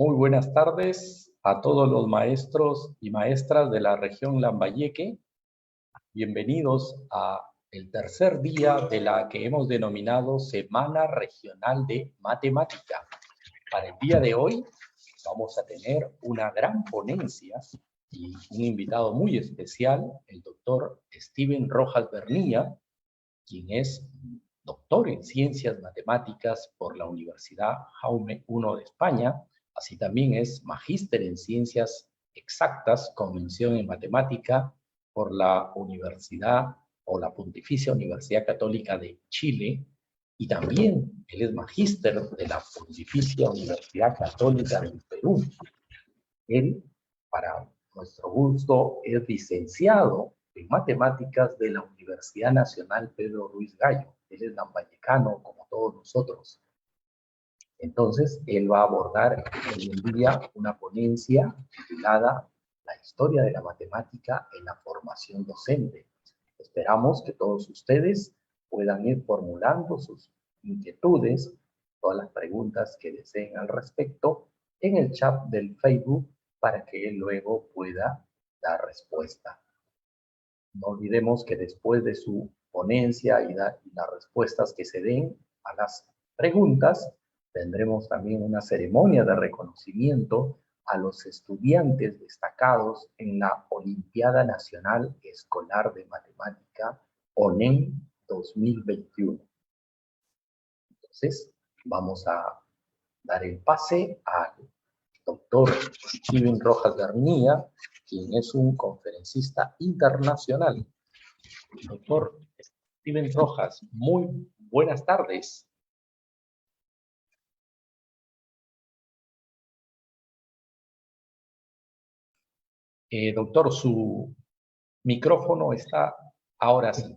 Muy buenas tardes a todos los maestros y maestras de la región Lambayeque. Bienvenidos a el tercer día de la que hemos denominado Semana Regional de Matemática. Para el día de hoy vamos a tener una gran ponencia y un invitado muy especial, el doctor Steven Rojas Bernilla, quien es doctor en Ciencias Matemáticas por la Universidad Jaume I de España. Así también es magíster en Ciencias Exactas con mención en Matemática por la Universidad o la Pontificia Universidad Católica de Chile. Y también él es magíster de la Pontificia Universidad Católica del Perú. Él, para nuestro gusto, es licenciado en Matemáticas de la Universidad Nacional Pedro Ruiz Gallo. Él es lambayecano como todos nosotros. Entonces, él va a abordar hoy en día una ponencia titulada La historia de la matemática en la formación docente. Esperamos que todos ustedes puedan ir formulando sus inquietudes, todas las preguntas que deseen al respecto en el chat del Facebook para que él luego pueda dar respuesta. No olvidemos que después de su ponencia y las respuestas que se den a las preguntas, tendremos también una ceremonia de reconocimiento a los estudiantes destacados en la Olimpiada Nacional Escolar de Matemática ONEM 2021. Entonces, vamos a dar el pase al doctor Steven Rojas Bernilla, quien es un conferencista internacional. Doctor Steven Rojas, muy buenas tardes. Doctor, su micrófono está ahora sí.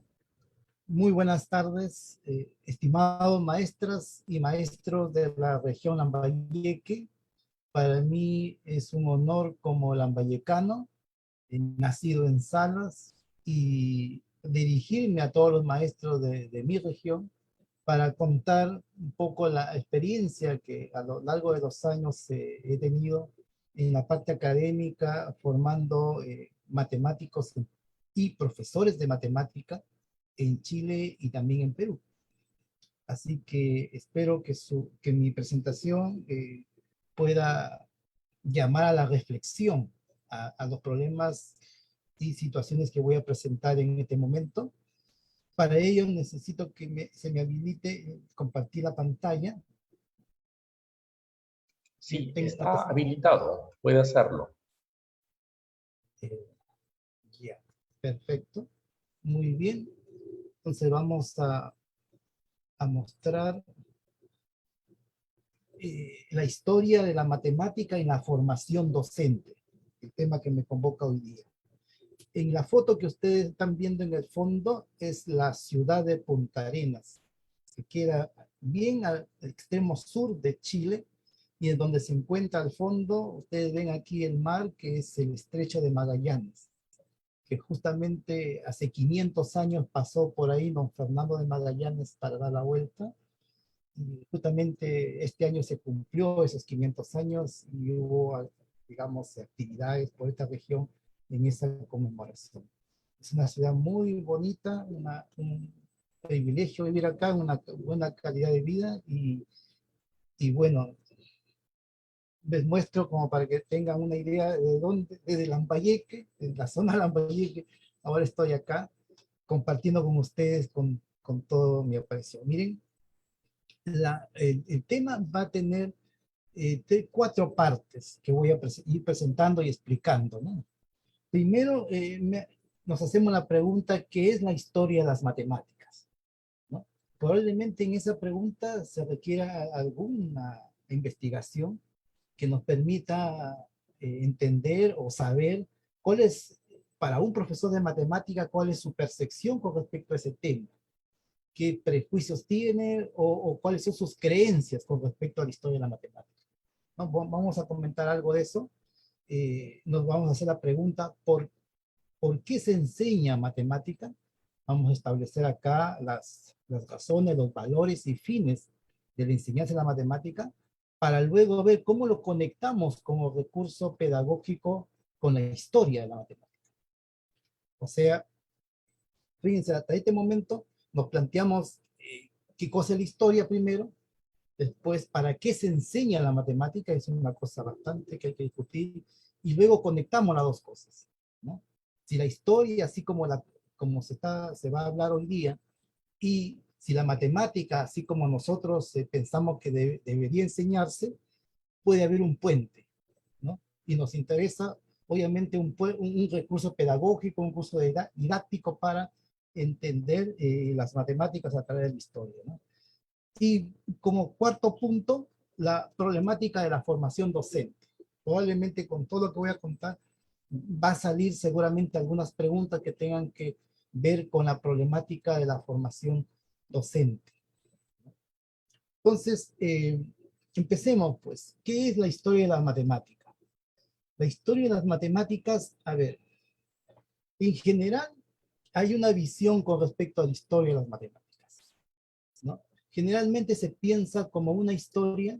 Muy buenas tardes, estimados maestras y maestros de la región Lambayeque. Para mí es un honor como lambayecano, nacido en Salas, y dirigirme a todos los maestros de mi región para contar un poco la experiencia que a lo largo de los años he tenido en la parte académica, formando matemáticos y profesores de matemática en Chile y también en Perú. Así que espero que mi presentación pueda llamar a la reflexión a los problemas y situaciones que voy a presentar en este momento. Para ello necesito que se me habilite compartir la pantalla. Sí, está habilitado, puede hacerlo. Ya, perfecto. Muy bien. Entonces vamos a mostrar la historia de la matemática y la formación docente, el tema que me convoca hoy día. En la foto que ustedes están viendo en el fondo es la ciudad de Punta Arenas, que queda bien al extremo sur de Chile, y en donde se encuentra al fondo, ustedes ven aquí el mar, que es el Estrecho de Magallanes, que justamente hace 500 años pasó por ahí don Fernando de Magallanes para dar la vuelta, y justamente este año se cumplió esos 500 años y hubo, digamos, actividades por esta región en esa conmemoración. Es una ciudad muy bonita, un privilegio vivir acá, una buena calidad de vida y bueno, les muestro como para que tengan una idea de dónde, desde Lambayeque, en la zona de Lambayeque, ahora estoy acá compartiendo con ustedes con todo mi aprecio. Miren, el tema va a tener 4 partes que voy a ir presentando y explicando, ¿no? Primero, nos hacemos la pregunta, ¿qué es la historia de las matemáticas? ¿No? Probablemente en esa pregunta se requiera alguna investigación que nos permita entender o saber cuál es, para un profesor de matemática, cuál es su percepción con respecto a ese tema. Qué prejuicios tiene o cuáles son sus creencias con respecto a la historia de la matemática. ¿No? Vamos a comentar algo de eso. Nos vamos a hacer la pregunta, ¿por qué se enseña matemática? Vamos a establecer acá las razones, los valores y fines de la enseñanza de la matemática, para luego ver cómo lo conectamos como recurso pedagógico con la historia de la matemática. O sea, fíjense, hasta este momento nos planteamos qué cosa es la historia primero, después para qué se enseña la matemática, es una cosa bastante que hay que discutir, y luego conectamos las dos cosas, ¿no? Si la historia, así como, como se va a hablar hoy día, y si la matemática, así como nosotros pensamos que debería enseñarse, puede haber un puente, ¿no? Y nos interesa, obviamente, un recurso pedagógico, un curso didáctico para entender las matemáticas a través de la historia, ¿no? Y como cuarto punto, la problemática de la formación docente. Probablemente con todo lo que voy a contar, va a salir seguramente algunas preguntas que tengan que ver con la problemática de la formación docente. Entonces, empecemos pues. ¿Qué es la historia de las matemáticas? La historia de las matemáticas, a ver, en general hay una visión con respecto a la historia de las matemáticas, ¿no? Generalmente se piensa como una historia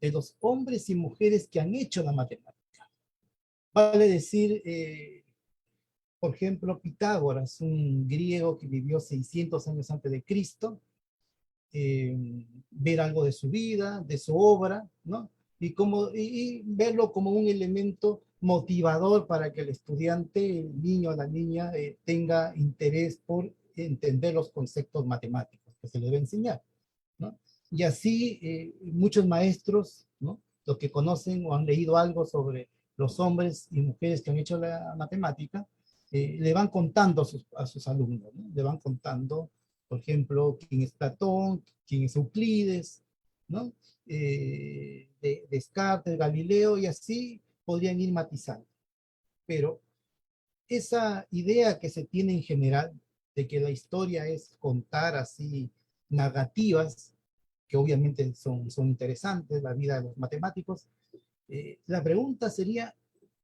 de los hombres y mujeres que han hecho la matemática. Vale decir, por ejemplo, Pitágoras, un griego que vivió 600 años antes de Cristo, ver algo de su vida, de su obra, ¿no? Y verlo como un elemento motivador para que el estudiante, el niño o la niña, tenga interés por entender los conceptos matemáticos que se le debe enseñar, ¿no? Y así muchos maestros, ¿no? Los que conocen o han leído algo sobre los hombres y mujeres que han hecho la matemática, le van contando a sus alumnos, ¿no? Le van contando, por ejemplo, quién es Platón, quién es Euclides, ¿no? Descartes, Galileo, y así podrían ir matizando. Pero esa idea que se tiene en general de que la historia es contar así narrativas, que obviamente son interesantes, la vida de los matemáticos, la pregunta sería,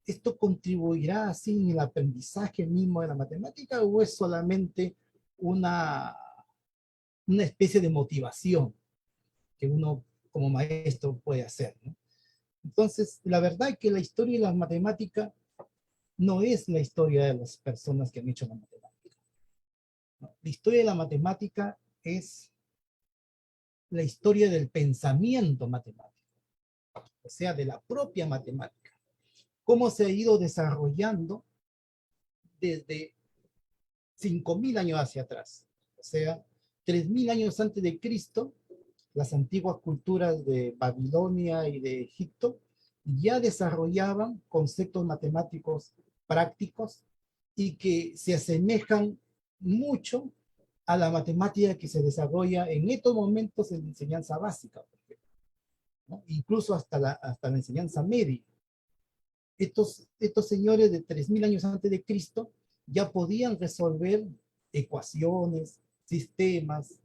¿esto contribuirá así en el aprendizaje mismo de la matemática o es solamente una, una especie de motivación que uno como maestro puede hacer, ¿no? Entonces, la verdad es que la historia de las matemáticas no es la historia de las personas que han hecho la matemática, ¿no? La historia de la matemática es la historia del pensamiento matemático, o sea, de la propia matemática. Cómo se ha ido desarrollando desde 5.000 años hacia atrás. O sea, 3.000 años antes de Cristo, las antiguas culturas de Babilonia y de Egipto ya desarrollaban conceptos matemáticos prácticos y que se asemejan mucho a la matemática que se desarrolla en estos momentos en la enseñanza básica, por ejemplo, ¿no? Incluso hasta la enseñanza media. Estos señores de 3.000 años antes de Cristo ya podían resolver ecuaciones, sistemas,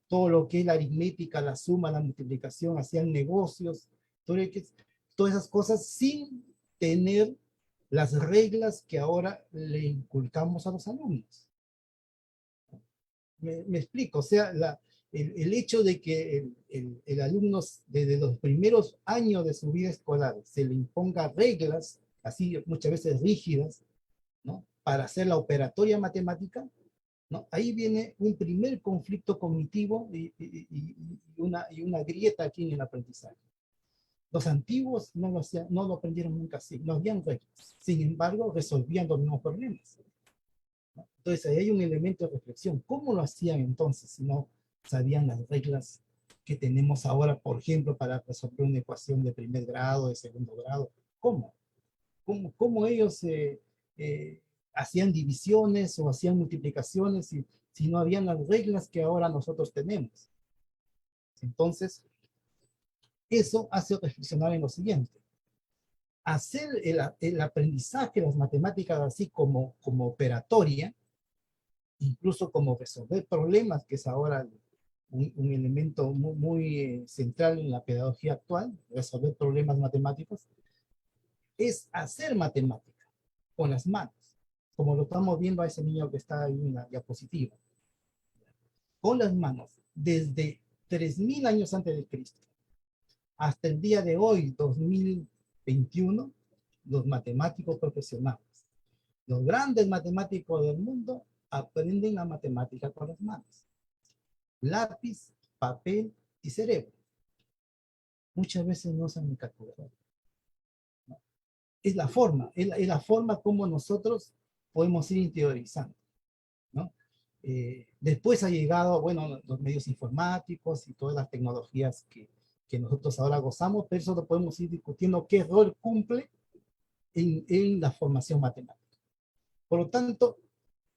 todo lo que es la aritmética, la suma, la multiplicación, hacían negocios, todas esas cosas sin tener las reglas que ahora le inculcamos a los alumnos. Me explico, o sea, el hecho de que el alumno desde los primeros años de su vida escolar se le imponga reglas, así muchas veces rígidas, ¿no? Para hacer la operatoria matemática, ¿no? Ahí viene un primer conflicto cognitivo y una grieta aquí en el aprendizaje. Los antiguos no lo aprendieron nunca así, no habían reglas. Sin embargo, resolvían los mismos problemas. Entonces ahí hay un elemento de reflexión. ¿Cómo lo hacían entonces si no sabían las reglas que tenemos ahora, por ejemplo, para resolver una ecuación de primer grado, de segundo grado? ¿Cómo? ¿Cómo ellos hacían divisiones o hacían multiplicaciones si no habían las reglas que ahora nosotros tenemos? Entonces, eso hace reflexionar en lo siguiente. Hacer el aprendizaje de las matemáticas así como operatoria, incluso como resolver problemas, que es ahora un elemento muy central en la pedagogía actual, resolver problemas matemáticos, es hacer matemática con las manos, como lo estamos viendo a ese niño que está ahí en la diapositiva. Con las manos, desde 3.000 años antes de Cristo hasta el día de hoy, 2021, los matemáticos profesionales, los grandes matemáticos del mundo, aprenden la matemática con las manos. Lápiz, papel y cerebro. Muchas veces no usan ni calculadora. Es la forma, es la forma como nosotros podemos ir interiorizando, ¿no? Después ha llegado, bueno, los medios informáticos y todas las tecnologías que nosotros ahora gozamos, pero eso lo podemos ir discutiendo qué rol cumple en la formación matemática. Por lo tanto,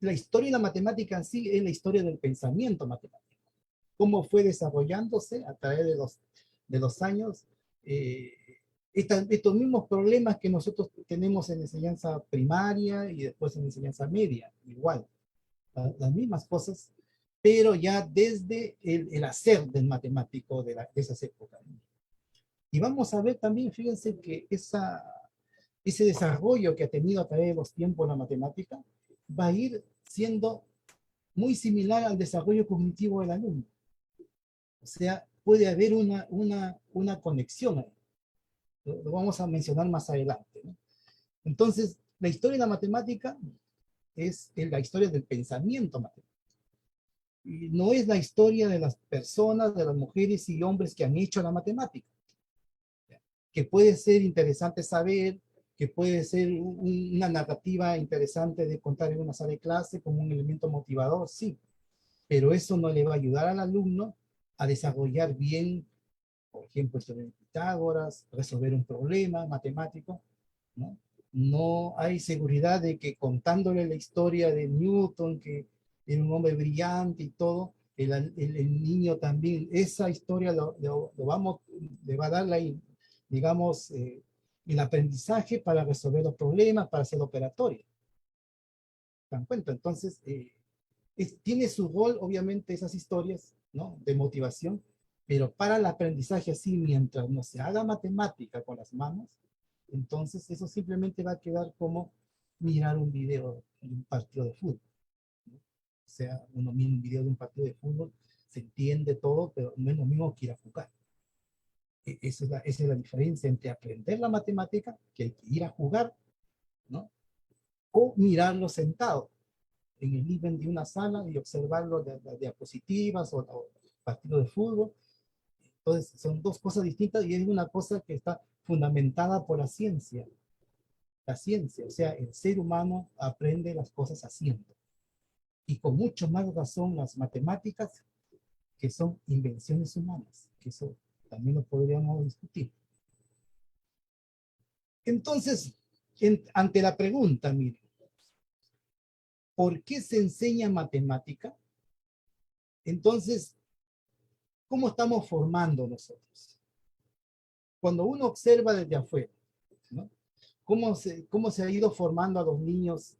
la historia de la matemática en sí es la historia del pensamiento matemático. Cómo fue desarrollándose a través de los años, estos mismos problemas que nosotros tenemos en enseñanza primaria y después en enseñanza media, igual, las mismas cosas, pero ya desde el hacer del matemático de esas épocas. Y vamos a ver también, fíjense que ese desarrollo que ha tenido a través de los tiempos la matemática va a ir siendo muy similar al desarrollo cognitivo del alumno. O sea, puede haber una conexión ahí. Lo vamos a mencionar más adelante, ¿no? Entonces, la historia de la matemática es la historia del pensamiento matemático. Y no es la historia de las personas, de las mujeres y hombres que han hecho la matemática. Que puede ser interesante saber, que puede ser una narrativa interesante de contar en una sala de clase como un elemento motivador, sí. Pero eso no le va a ayudar al alumno a desarrollar bien, por ejemplo, esto de Pitágoras, resolver un problema matemático, ¿no? No hay seguridad de que contándole la historia de Newton, que era un hombre brillante y todo, el niño también, esa historia le va a dar digamos, el aprendizaje para resolver los problemas, para hacer operatorio. ¿Se dan cuenta? Entonces, tiene su rol, obviamente, esas historias, ¿no? De motivación, pero para el aprendizaje así, mientras no se haga matemática con las manos, entonces eso simplemente va a quedar como mirar un video de un partido de fútbol, ¿no? O sea, uno mira un video de un partido de fútbol, se entiende todo, pero no es lo mismo que ir a jugar. Esa es la diferencia entre aprender la matemática, que hay que ir a jugar, ¿no? O mirarlo sentado en el living de una sala y observarlo de las diapositivas o partido de fútbol. Entonces, son dos cosas distintas y es una cosa que está fundamentada por la ciencia. La ciencia, o sea, el ser humano aprende las cosas haciendo. Y con mucho más razón las matemáticas, que son invenciones humanas, que eso también lo podríamos discutir. Entonces, ante la pregunta, miren, ¿por qué se enseña matemática? Entonces, ¿cómo estamos formando nosotros? Cuando uno observa desde afuera, ¿no? ¿Cómo se ha ido formando a los niños,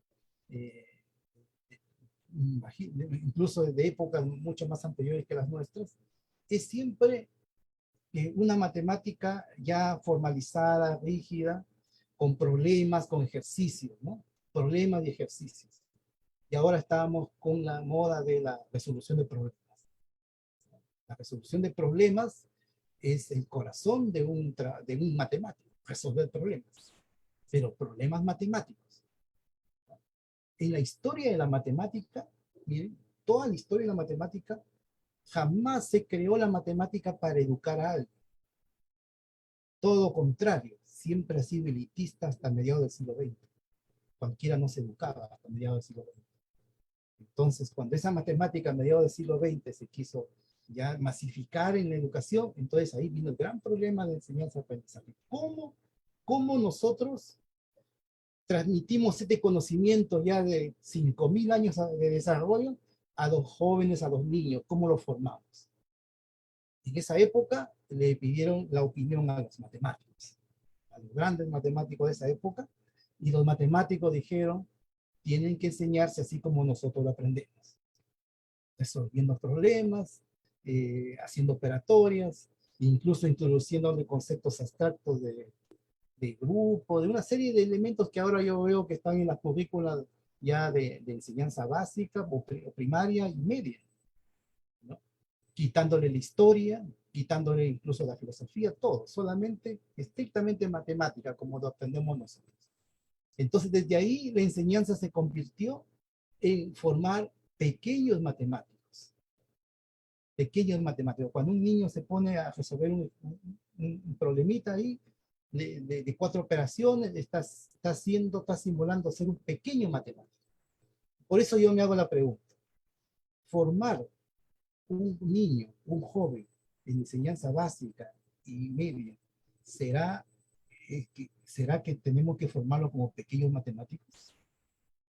incluso de épocas mucho más anteriores que las nuestras? Es siempre una matemática ya formalizada, rígida, con problemas, con ejercicios, ¿no? Problemas y ejercicios. Y ahora estamos con la moda de la resolución de problemas. La resolución de problemas es el corazón de un matemático, resolver problemas, pero problemas matemáticos. En la historia de la matemática, miren, toda la historia de la matemática, jamás se creó la matemática para educar a alguien. Todo lo contrario, siempre ha sido elitista hasta mediados del siglo XX. Cualquiera no se educaba hasta mediados del siglo XX. Entonces, cuando esa matemática a mediados del siglo XX se quiso ya masificar en la educación, entonces ahí vino el gran problema de enseñanza-aprendizaje. ¿Cómo nosotros transmitimos este conocimiento ya de 5.000 años de desarrollo a los jóvenes, a los niños? ¿Cómo los formamos? En esa época le pidieron la opinión a los matemáticos, a los grandes matemáticos de esa época, y los matemáticos dijeron, tienen que enseñarse así como nosotros lo aprendemos, resolviendo problemas, haciendo operatorias, incluso introduciendo conceptos abstractos de grupo, de una serie de elementos que ahora yo veo que están en las currículas ya de enseñanza básica, o primaria y media, ¿no? Quitándole la historia, quitándole incluso la filosofía, todo, solamente estrictamente matemática, como lo aprendemos nosotros. Entonces, desde ahí la enseñanza se convirtió en formar pequeños matemáticos. Pequeños matemáticos. Cuando un niño se pone a resolver un problemita ahí, de 4 operaciones, está simulando ser un pequeño matemático. Por eso yo me hago la pregunta. Formar un niño, un joven, en enseñanza básica y media, ¿será que tenemos que formarlo como pequeños matemáticos?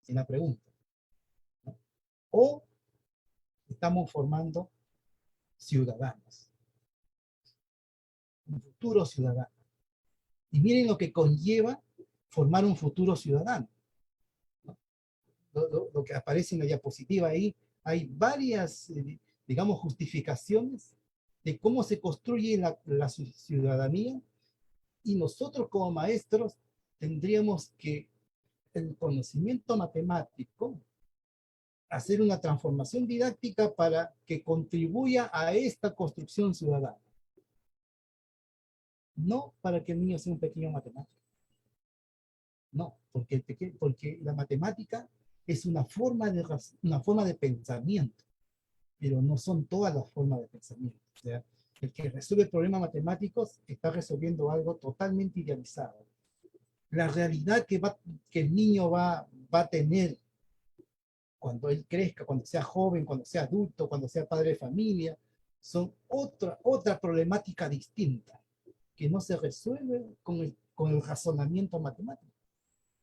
Es la pregunta, ¿no? ¿O estamos formando ciudadanos, un futuro ciudadano? Y miren lo que conlleva formar un futuro ciudadano, ¿no? Lo que aparece en la diapositiva ahí, hay varias, digamos, justificaciones de cómo se construye la ciudadanía, y nosotros como maestros tendríamos que el conocimiento matemático hacer una transformación didáctica para que contribuya a esta construcción ciudadana. No para que el niño sea un pequeño matemático. No, porque la matemática es una forma de pensamiento, pero no son todas las formas de pensamiento. O sea, el que resuelve problemas matemáticos está resolviendo algo totalmente idealizado. La realidad que el niño va a tener cuando él crezca, cuando sea joven, cuando sea adulto, cuando sea padre de familia, son otra problemática distinta, que no se resuelve con el razonamiento matemático.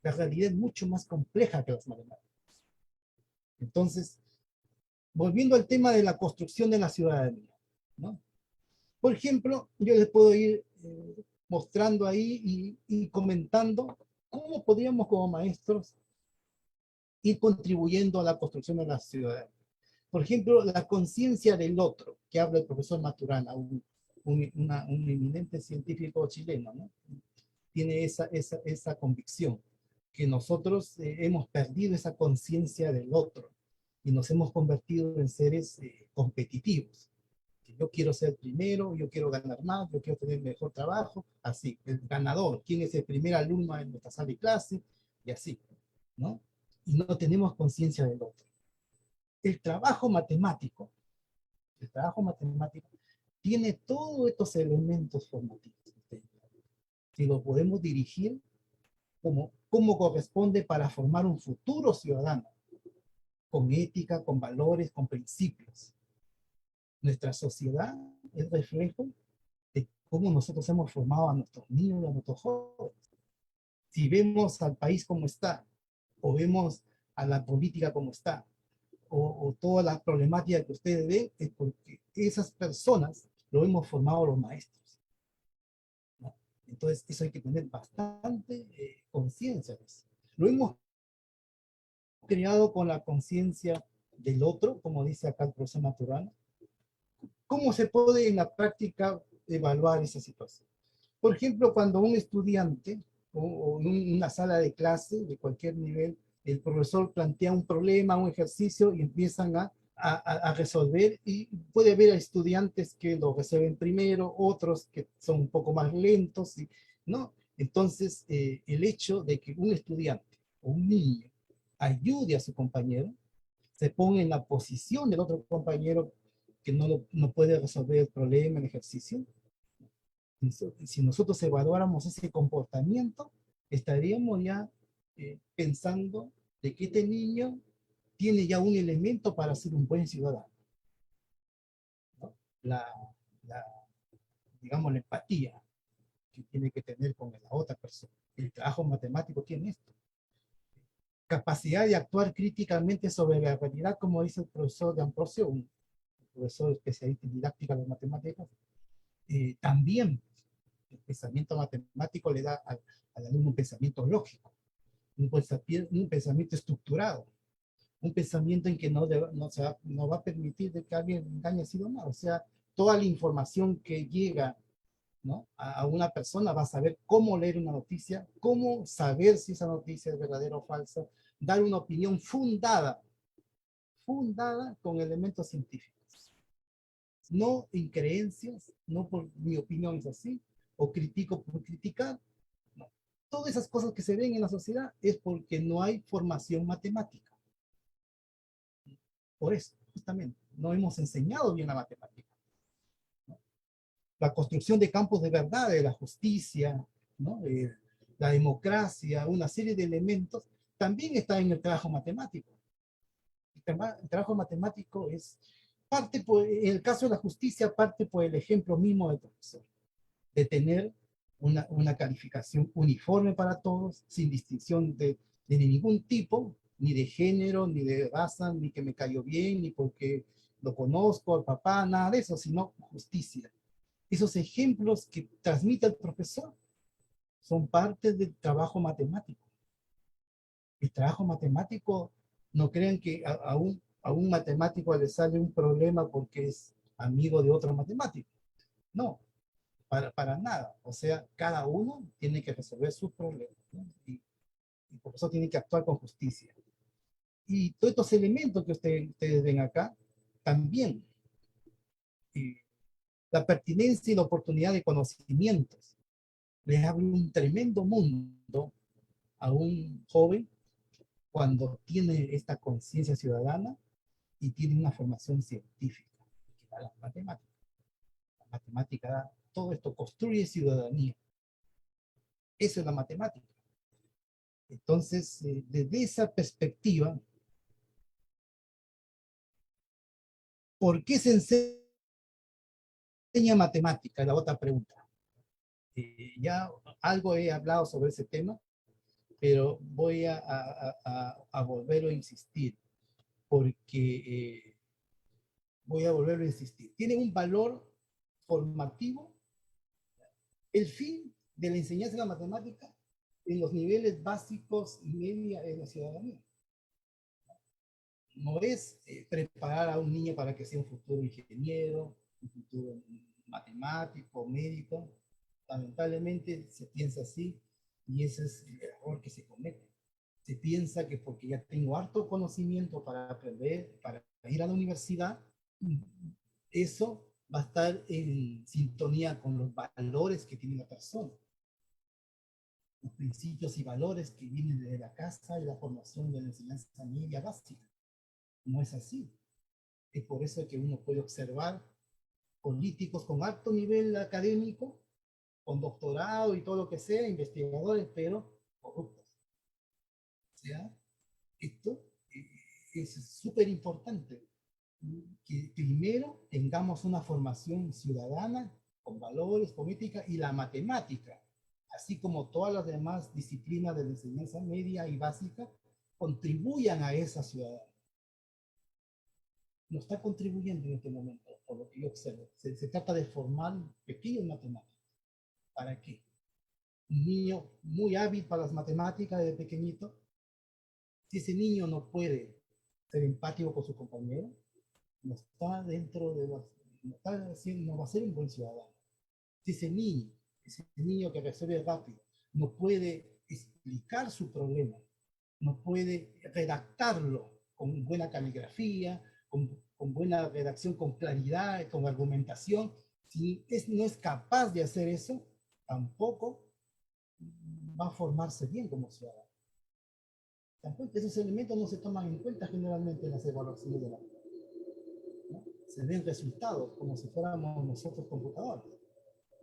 La realidad es mucho más compleja que las matemáticas. Entonces, volviendo al tema de la construcción de la ciudadanía, ¿no? Por ejemplo, yo les puedo ir mostrando ahí y comentando cómo podríamos como maestros ir contribuyendo a la construcción de la ciudadanía. Por ejemplo, la conciencia del otro, que habla el profesor Maturana, un eminente científico chileno, ¿no? Tiene esa convicción, que nosotros hemos perdido esa conciencia del otro y nos hemos convertido en seres competitivos. Yo quiero ser primero, yo quiero ganar más, yo quiero tener mejor trabajo, así, el ganador, quién es el primer alumno en nuestra sala de clase, y así, ¿no? Y no tenemos conciencia del otro. El trabajo matemático, tiene todos estos elementos formativos. Si lo podemos dirigir como corresponde para formar un futuro ciudadano, con ética, con valores, con principios. Nuestra sociedad es reflejo de cómo nosotros hemos formado a nuestros niños y a nuestros jóvenes. Si vemos al país como está, o vemos a la política como está, o toda la problemática que ustedes ven, es porque esas personas lo hemos formado los maestros, ¿no? Entonces, eso hay que tener bastante conciencia de eso. Lo hemos creado con la conciencia del otro, como dice acá el profesor Maturana. ¿Cómo se puede en la práctica evaluar esa situación? Por ejemplo, cuando un estudiante o en una sala de clase de cualquier nivel, el profesor plantea un problema, un ejercicio y empiezan a resolver, y puede haber estudiantes que lo resuelven primero, otros que son un poco más lentos, ¿no? Entonces, el hecho de que un estudiante o un niño ayude a su compañero, se pone en la posición del otro compañero que no puede resolver el problema, el ejercicio. Si nosotros evaluáramos ese comportamiento, estaríamos ya pensando de que este niño tiene ya un elemento para ser un buen ciudadano, ¿no? La, la, digamos, la empatía que tiene que tener con la otra persona. El trabajo matemático tiene esto. Capacidad de actuar críticamente sobre la realidad, como dice el profesor de Ambrosio, un profesor especialista en didáctica de matemáticas. También el pensamiento matemático le da al alumno un pensamiento lógico, un pensamiento estructurado, un pensamiento en que no va a permitir de que alguien engañe así o no. O sea, toda la información que llega, ¿no?, a una persona va a saber cómo leer una noticia, cómo saber si esa noticia es verdadera o falsa, dar una opinión fundada con elementos científicos. no en creencias, no por mi opinión es así, o critico por criticar. No. Todas esas cosas que se ven en la sociedad es porque no hay formación matemática. Por eso, justamente, no hemos enseñado bien la matemática. La construcción de campos de verdad, de la justicia, ¿no? La democracia, una serie de elementos, también está en el trabajo matemático. El trabajo matemático es parte, en el caso de la justicia, parte por el ejemplo mismo del profesor, de tener una calificación uniforme para todos, sin distinción de ningún tipo, ni de género, ni de raza, ni que me cayó bien, ni porque lo conozco, al papá, nada de eso, sino justicia. Esos ejemplos que transmite el profesor son parte del trabajo matemático. El trabajo matemático, no crean que a un matemático le sale un problema porque es amigo de otro matemático. No, para nada. O sea, cada uno tiene que resolver sus problemas, ¿no? Y el profesor tiene que actuar con justicia. Y todos estos elementos que ustedes ven acá, también la pertinencia y la oportunidad de conocimientos les abre un tremendo mundo a un joven cuando tiene esta conciencia ciudadana y tiene una formación científica, que da las matemáticas. La matemática da todo esto, construye ciudadanía. Eso es la matemática. Entonces, desde esa perspectiva, ¿por qué se enseña matemática? La otra pregunta. Ya algo he hablado sobre ese tema, pero voy a volver a insistir, porque voy a volver a insistir. Tiene un valor formativo. El fin de la enseñanza de la matemática en los niveles básicos y media de la ciudadanía. No es preparar a un niño para que sea un futuro ingeniero, un futuro matemático, médico. Lamentablemente se piensa así y ese es el error que se comete. Se piensa que porque ya tengo harto conocimiento para aprender, para ir a la universidad, eso va a estar en sintonía con los valores que tiene la persona, los principios y valores que vienen de la casa y la formación de la enseñanza media básica. No es así. Es por eso que uno puede observar políticos con alto nivel académico, con doctorado y todo lo que sea, investigadores, pero corruptos. O sea, esto es súper importante, que primero tengamos una formación ciudadana con valores, política y la matemática, así como todas las demás disciplinas de la enseñanza media y básica, contribuyan a esa ciudadanía. No está contribuyendo en este momento, por lo que yo observo. Se trata de formar pequeños matemáticos. ¿Para qué? Un niño muy hábil para las matemáticas desde pequeñito, si ese niño no puede ser empático con su compañero, no está dentro de los, no, está haciendo, no va a ser un buen ciudadano. Si ese niño que resuelve rápido, no puede explicar su problema, no puede redactarlo con buena caligrafía, con buena redacción, con claridad, con argumentación, si no es capaz de hacer eso, tampoco va a formarse bien como ciudadano. Tampoco esos elementos no se toman en cuenta generalmente en las evaluaciones de la vida, ¿no? Se ven resultados como si fuéramos nosotros computadores,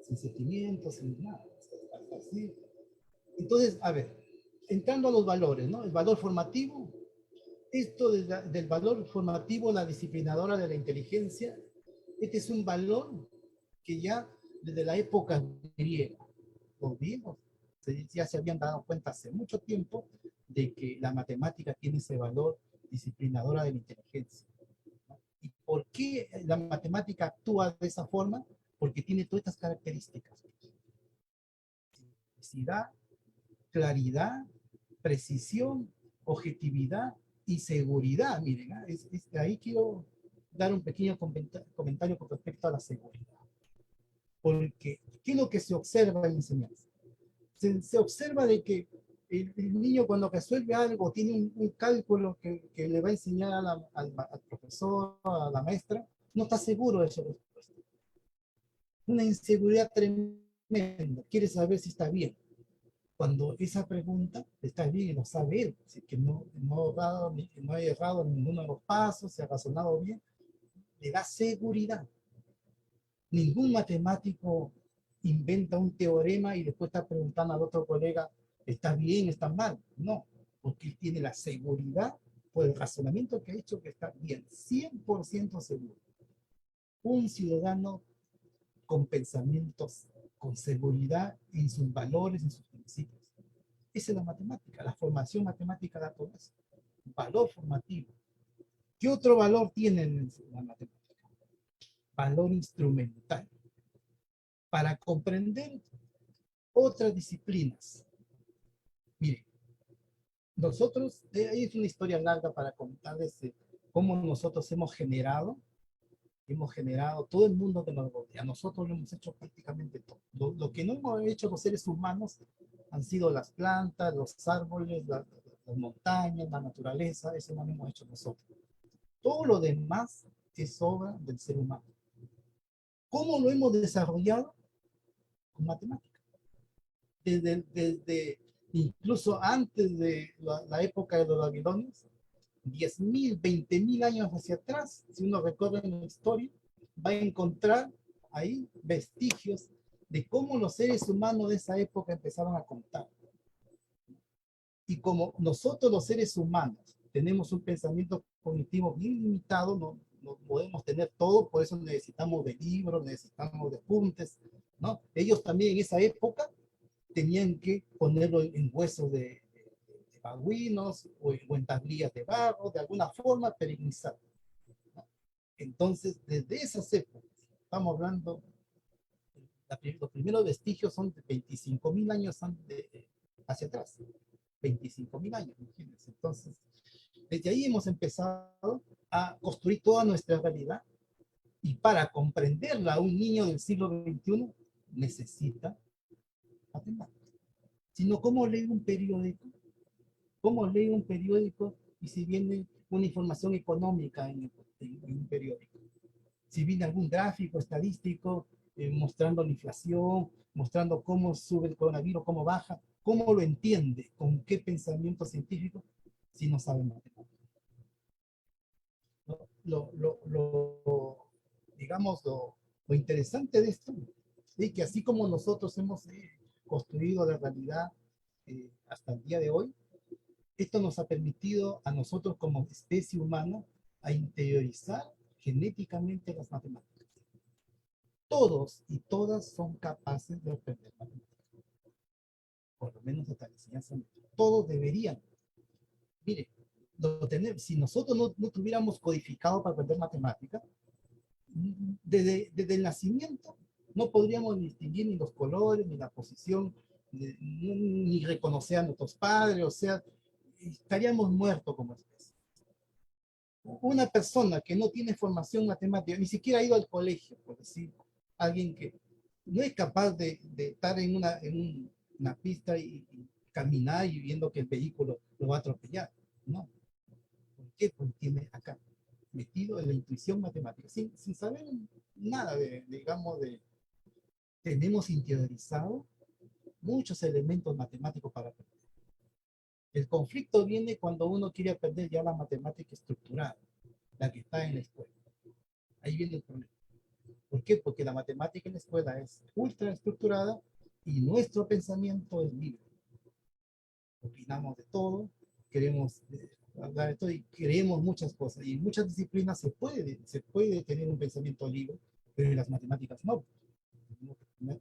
sin sentimientos, sin nada. Así. Entonces, a ver, entrando a los valores, ¿no? El valor formativo, esto del valor formativo, la disciplinadora de la inteligencia, este es un valor que ya desde la época griega, los griegos ya se habían dado cuenta hace mucho tiempo de que la matemática tiene ese valor disciplinadora de la inteligencia. ¿Y por qué la matemática actúa de esa forma? Porque tiene todas estas características. Simplicidad, claridad, precisión, objetividad y seguridad. Miren, ahí quiero dar un pequeño comentario con respecto a la seguridad. Porque, ¿qué es lo que se observa en la enseñanza? Se observa de que el niño cuando resuelve algo, tiene un cálculo que le va a enseñar al profesor, a la maestra, no está seguro de eso. una inseguridad tremenda, quiere saber si está bien. Cuando esa pregunta está bien y lo sabe él, así que no ha errado en ninguno de los pasos, se ha razonado bien, le da seguridad. Ningún matemático inventa un teorema y después está preguntando al otro colega, ¿está bien, está mal? No, porque él tiene la seguridad por el razonamiento que ha hecho que está bien, 100% seguro. Un ciudadano con pensamientos, con seguridad en sus valores, en sus principios. Esa es la matemática, la formación matemática da todo eso. Valor formativo. ¿Qué otro valor tiene la matemática? Valor instrumental. Para comprender otras disciplinas. Mire, nosotros, ahí es una historia larga para contarles cómo nosotros hemos generado todo el mundo que nos rodea. Nosotros lo hemos hecho prácticamente todo. Lo que no hemos hecho los seres humanos han sido las plantas, los árboles, las montañas, la naturaleza, eso no lo hemos hecho nosotros. Todo lo demás es obra del ser humano. ¿Cómo lo hemos desarrollado? Con matemáticas. Desde incluso antes de la época de los babilonios, 10.000, 20.000 años hacia atrás, si uno recorre en la historia, va a encontrar ahí vestigios de cómo los seres humanos de esa época empezaron a contar. Y como nosotros los seres humanos tenemos un pensamiento cognitivo bien limitado, no podemos tener todo, por eso necesitamos de libros, necesitamos de apuntes, ¿no? Ellos también en esa época tenían que ponerlo en huesos de babuinos o en tablillas de barro, de alguna forma perennizar. ¿No? Entonces, desde esas épocas, estamos hablando, los primeros vestigios son de 25.000 años hacia atrás. 25.000 años, imagínense. Entonces, desde ahí hemos empezado a construir toda nuestra realidad y para comprenderla, un niño del siglo XXI necesita matemáticas. Sino, ¿cómo lee un periódico? ¿Cómo lee un periódico y si viene una información económica en un periódico? Si viene algún gráfico estadístico mostrando la inflación, mostrando cómo sube el coronavirus, cómo baja, ¿cómo lo entiende? ¿Con qué pensamiento científico? Si no sabe matemáticas. Digamos, lo interesante de esto es que así como nosotros hemos construido la realidad hasta el día de hoy, esto nos ha permitido a nosotros como especie humana a interiorizar genéticamente las matemáticas. Todos y todas son capaces de aprender matemáticas. Por lo menos hasta la enseñanza. Todos deberían. Mire, si nosotros no tuviéramos codificado para aprender matemáticas, desde el nacimiento no podríamos distinguir ni los colores, ni la posición, ni reconocer a nuestros padres, o sea, estaríamos muertos como especie. Una persona que no tiene formación matemática, ni siquiera ha ido al colegio, por decir, alguien que no es capaz de estar en una pista y caminar y viendo que el vehículo lo va a atropellar, no. ¿Por qué? Porque tiene acá metido en la intuición matemática, sin saber nada tenemos interiorizado muchos elementos matemáticos para aprender. El conflicto viene cuando uno quiere aprender ya la matemática estructurada, la que está en la escuela. Ahí viene el problema. ¿Por qué? Porque la matemática en la escuela es ultra estructurada y nuestro pensamiento es libre. Opinamos de todo, queremos hablar de todo y creemos muchas cosas. Y en muchas disciplinas se puede tener un pensamiento libre, pero en las matemáticas no.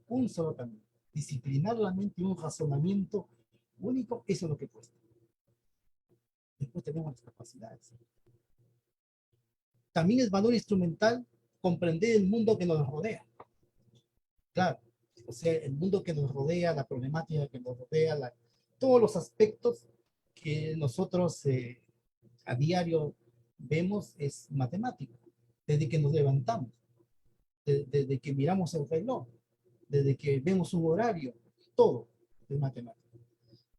Un solo camino. Disciplinar la mente y un razonamiento único, eso es lo que cuesta. Después tenemos las capacidades. También es valor instrumental comprender el mundo que nos rodea. Claro, o sea, el mundo que nos rodea, la problemática que nos rodea, todos los aspectos que nosotros a diario vemos es matemático. Desde que nos levantamos, desde que miramos el reloj, desde que vemos un horario, todo es matemático.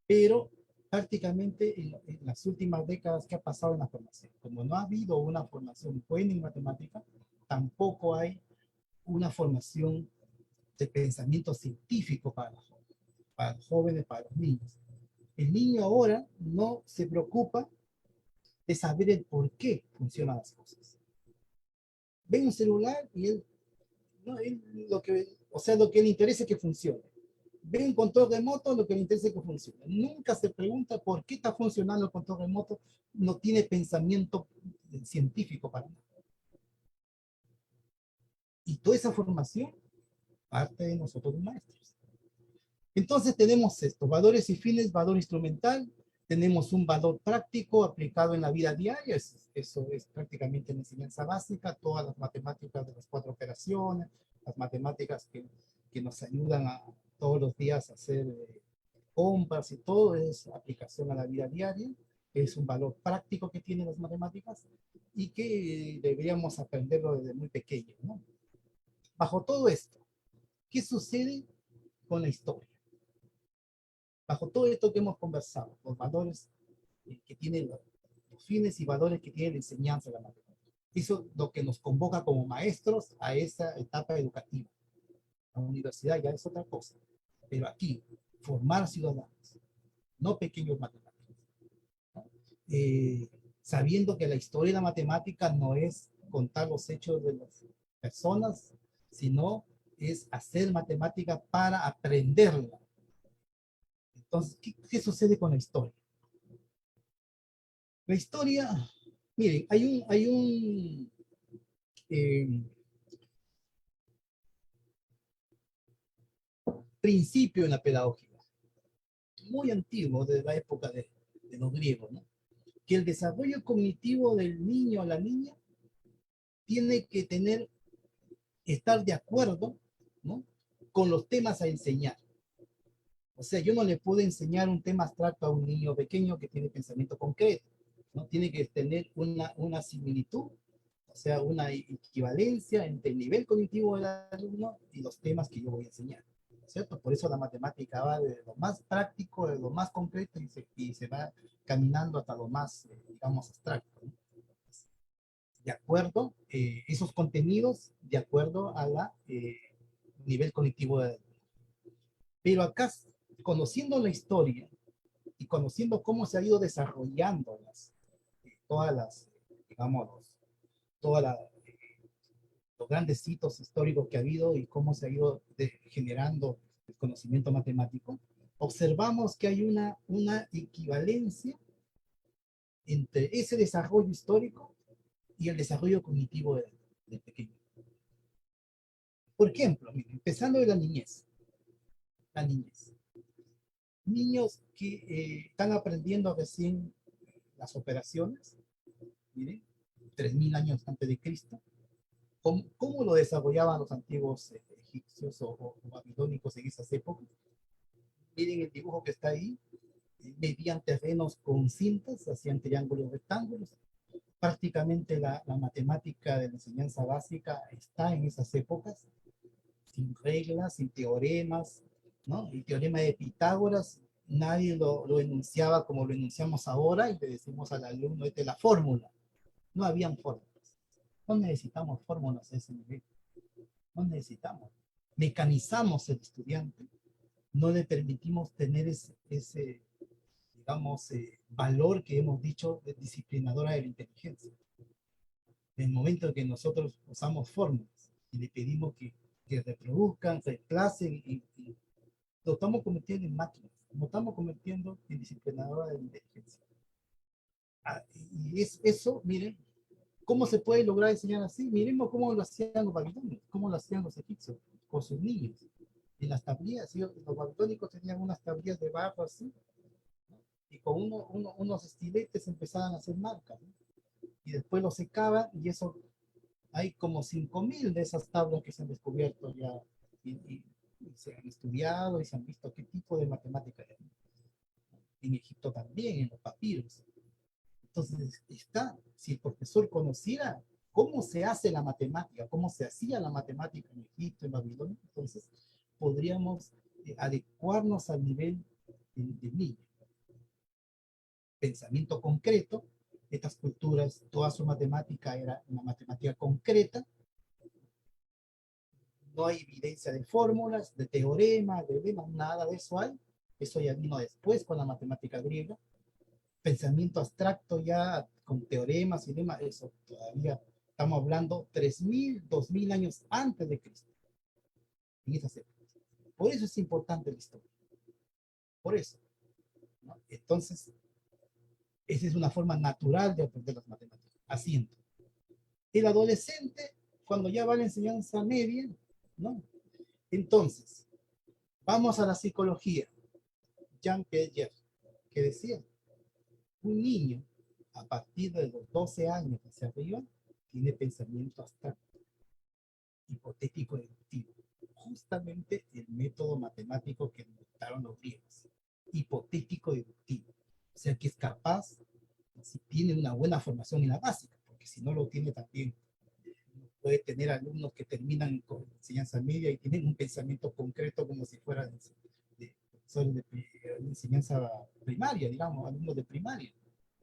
Pero prácticamente en las últimas décadas que ha pasado en la formación, como no ha habido una formación buena en matemática, tampoco hay una formación de pensamiento científico para los jóvenes, para los niños. El niño ahora no se preocupa de saber el por qué funcionan las cosas. Ve un celular y él, no, él lo que, o sea, lo que le interesa es que funcione. Ve un control remoto, lo que le interesa es que funcione. Nunca se pregunta por qué está funcionando el control remoto, no tiene pensamiento científico para nada. Y toda esa formación parte de nosotros los maestros. Entonces tenemos estos valores y fines, valor instrumental, tenemos un valor práctico aplicado en la vida diaria, eso es prácticamente la enseñanza básica, todas las matemáticas de las 4 operaciones, las matemáticas que nos ayudan a todos los días a hacer compras y todo, es aplicación a la vida diaria, es un valor práctico que tienen las matemáticas y que deberíamos aprenderlo desde muy pequeño, ¿no? Bajo todo esto, ¿qué sucede con la historia? Bajo todo esto que hemos conversado, los valores que tienen los fines y valores que tiene la enseñanza de la matemática. Eso es lo que nos convoca como maestros a esa etapa educativa. La universidad ya es otra cosa, pero aquí, formar ciudadanos, no pequeños matemáticos. ¿No? Sabiendo que la historia de la matemática no es contar los hechos de las personas, sino es hacer matemática para aprenderla. Entonces, ¿qué sucede con la historia? La historia, miren, hay un eh, principio en la pedagogía, muy antiguo, de la época de los griegos, ¿no? Que el desarrollo cognitivo del niño o la niña tiene que estar de acuerdo, ¿no?, con los temas a enseñar. O sea, yo no le puedo enseñar un tema abstracto a un niño pequeño que tiene pensamiento concreto, ¿no? Tiene que tener una similitud, o sea, una equivalencia entre el nivel cognitivo del alumno y los temas que yo voy a enseñar, ¿cierto? Por eso la matemática va de lo más práctico, de lo más concreto y se va caminando hasta lo más, digamos, abstracto, ¿no? De acuerdo, esos contenidos de acuerdo a la nivel cognitivo del alumno. Pero acá, conociendo la historia y conociendo cómo se ha ido desarrollando todas las, digamos, todas las los grandes hitos históricos que ha habido y cómo se ha ido generando el conocimiento matemático, observamos que hay una equivalencia entre ese desarrollo histórico y el desarrollo cognitivo del pequeño. Por ejemplo, empezando de la niñez. La niñez. Niños que están aprendiendo recién las operaciones, miren, 3000 años antes de Cristo, ¿cómo lo desarrollaban los antiguos egipcios o babilónicos en esas épocas? Miren el dibujo que está ahí, medían terrenos con cintas, hacían triángulos rectángulos. Prácticamente la matemática de la enseñanza básica está en esas épocas, sin reglas, sin teoremas, ¿no? El teorema de Pitágoras, nadie lo enunciaba como lo enunciamos ahora y le decimos al alumno, esta es la fórmula. No habían fórmulas. No necesitamos fórmulas a ese nivel. No necesitamos. Mecanizamos el estudiante. No le permitimos tener ese digamos, valor que hemos dicho de disciplinadora de la inteligencia. En el momento en que nosotros usamos fórmulas y le pedimos que reproduzcan, reemplacen, y lo estamos convirtiendo en máquinas, lo estamos convirtiendo en disciplinadora de la inteligencia. Y eso, miren, ¿cómo se puede lograr enseñar así? Miremos cómo lo hacían los babilónicos, cómo lo hacían los egipcios con sus niños. En las tablillas, ¿sí? Los babilónicos tenían unas tablillas de barro así, ¿no? Y con unos estiletes empezaban a hacer marcas, ¿no? Y después lo secaban y eso, hay como 5000 de esas tablas que se han descubierto ya y se han estudiado y se han visto qué tipo de matemática hay. En Egipto también, en los papiros. Entonces, si el profesor conociera cómo se hace la matemática, cómo se hacía la matemática en Egipto, en Babilonia, entonces podríamos adecuarnos al nivel del niño. Pensamiento concreto, estas culturas, toda su matemática era una matemática concreta, No hay evidencia de fórmulas, de teoremas, de lemas, nada de eso hay. Eso ya vino después con la matemática griega. Pensamiento abstracto ya con teoremas y lemas, eso todavía estamos hablando 3000, 2000 años antes de Cristo. En esas épocas. Por eso es importante la historia. Por eso, ¿no? Entonces, esa es una forma natural de aprender las matemáticas, haciendo. El adolescente, cuando ya va a la enseñanza media, ¿no? Entonces, vamos a la psicología. Jean Piaget, que decía, un niño a partir de los 12 años hacia arriba tiene pensamiento abstracto, hipotético deductivo. Justamente el método matemático que inventaron los griegos. Hipotético deductivo. O sea que es capaz, si tiene una buena formación en la básica, porque si no lo tiene también, puede tener alumnos que terminan con enseñanza media y tienen un pensamiento concreto como si fueran de enseñanza primaria, digamos, alumnos de primaria,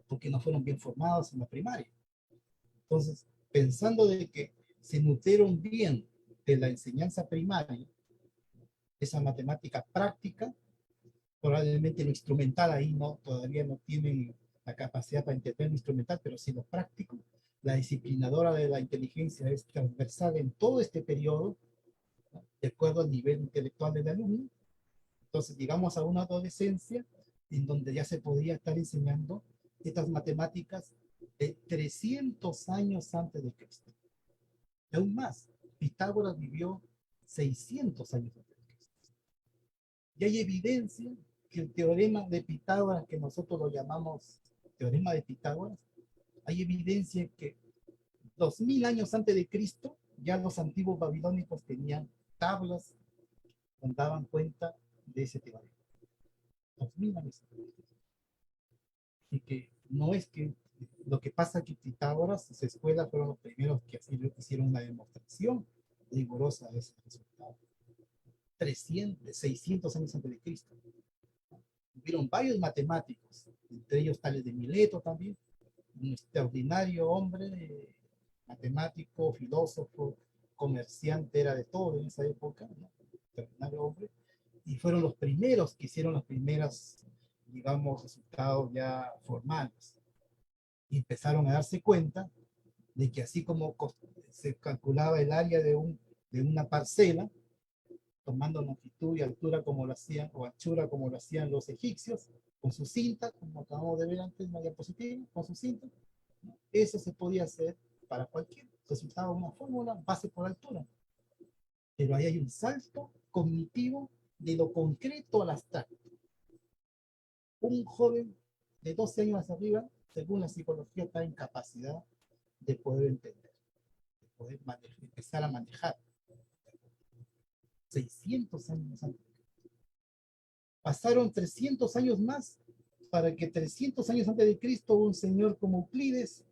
porque no fueron bien formados en la primaria. Entonces, pensando de que se nutrieron bien de la enseñanza primaria, esa matemática práctica, probablemente lo instrumental ahí no, todavía no tienen la capacidad para entender lo instrumental, pero sí lo práctico. La disciplinadora de la inteligencia es transversal en todo este periodo, ¿no? De acuerdo al nivel intelectual del alumno. Entonces llegamos a una adolescencia en donde ya se podría estar enseñando estas matemáticas de 300 años antes de Cristo. Y aún más, Pitágoras vivió 600 años antes de Cristo. Y hay evidencia que el teorema de Pitágoras, que nosotros lo llamamos teorema de Pitágoras, hay evidencia que 2000 años antes de Cristo ya los antiguos babilónicos tenían tablas donde daban cuenta de ese teorema. 2000 años antes de Cristo. Y que no es que lo que pasa que Pitágoras, sus escuelas fueron los primeros que así hicieron una demostración rigurosa de ese resultado. 300, 600 años antes de Cristo. Hubieron varios matemáticos, entre ellos Tales de Mileto también, un extraordinario hombre, matemático, filósofo, comerciante, era de todo en esa época, ¿no? Extraordinario hombre, y fueron los primeros que hicieron las primeras, digamos, resultados ya formales. Y empezaron a darse cuenta de que así como se calculaba el área de una parcela, tomando longitud y altura como lo hacían, o anchura como lo hacían los egipcios, con su cinta, como acabamos de ver antes en la diapositiva, con su cinta, ¿no? Eso se podía hacer para cualquier resultado, una fórmula, base por altura. Pero ahí hay un salto cognitivo de lo concreto al abstracto. Un joven de 12 años hacia arriba, según la psicología, está en capacidad de poder entender, de poder empezar a manejar. 600 años antes. Pasaron 300 años más para que 300 años antes de Cristo un señor como Euclides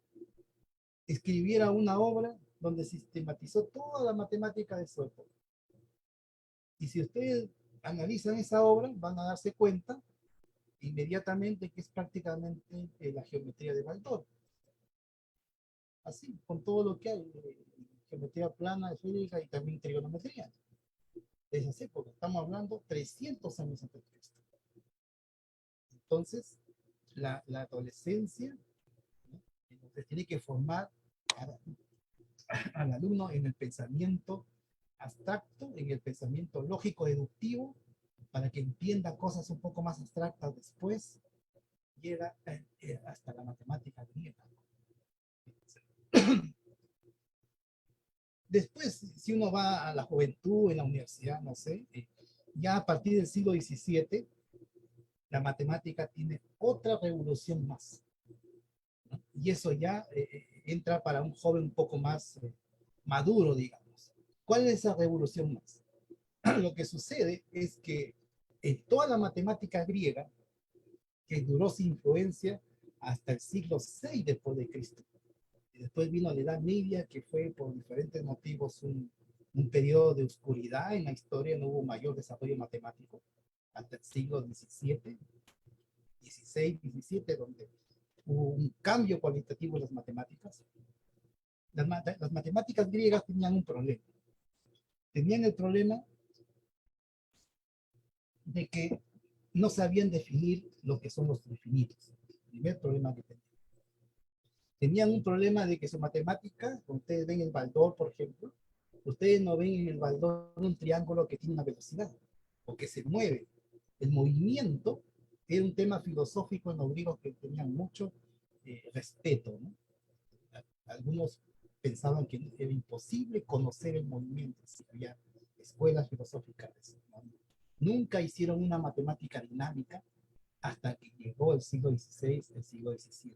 escribiera una obra donde sistematizó toda la matemática de su época. Y si ustedes analizan esa obra, van a darse cuenta inmediatamente que es prácticamente la geometría de Baldor. Así, con todo lo que hay, geometría plana, esférica y también trigonometría. De esas épocas, estamos hablando 300 años antes de Cristo. Entonces, la adolescencia, ¿no? Entonces, tiene que formar al alumno en el pensamiento abstracto, en el pensamiento lógico deductivo, para que entienda cosas un poco más abstractas después, llega hasta la matemática griega. Después, si uno va a la juventud, en la universidad, no sé, ya a partir del siglo XVII, la matemática tiene otra revolución más, ¿no? Y eso ya entra para un joven un poco más maduro, digamos. ¿Cuál es esa revolución más? Lo que sucede es que en toda la matemática griega, que duró sin influencia hasta el siglo VI después de Cristo, y después vino la Edad Media, que fue por diferentes motivos un periodo de oscuridad en la historia, no hubo mayor desarrollo matemático hasta el siglo XVII, XVI, XVII, donde hubo un cambio cualitativo en las matemáticas. Las matemáticas griegas tenían un problema. tenían el problema de que no sabían definir lo que son los infinitos. El primer problema que tenían. Tenían un problema de que su matemática, como ustedes ven el baldor, por ejemplo, ustedes no ven en el baldor un triángulo que tiene una velocidad o que se mueve. El movimiento era un tema filosófico en los griegos que tenían mucho respeto, ¿no? Algunos pensaban que era imposible conocer el movimiento, si había escuelas filosóficas, ¿no? Nunca hicieron una matemática dinámica hasta que llegó el siglo XVI, el siglo XVII,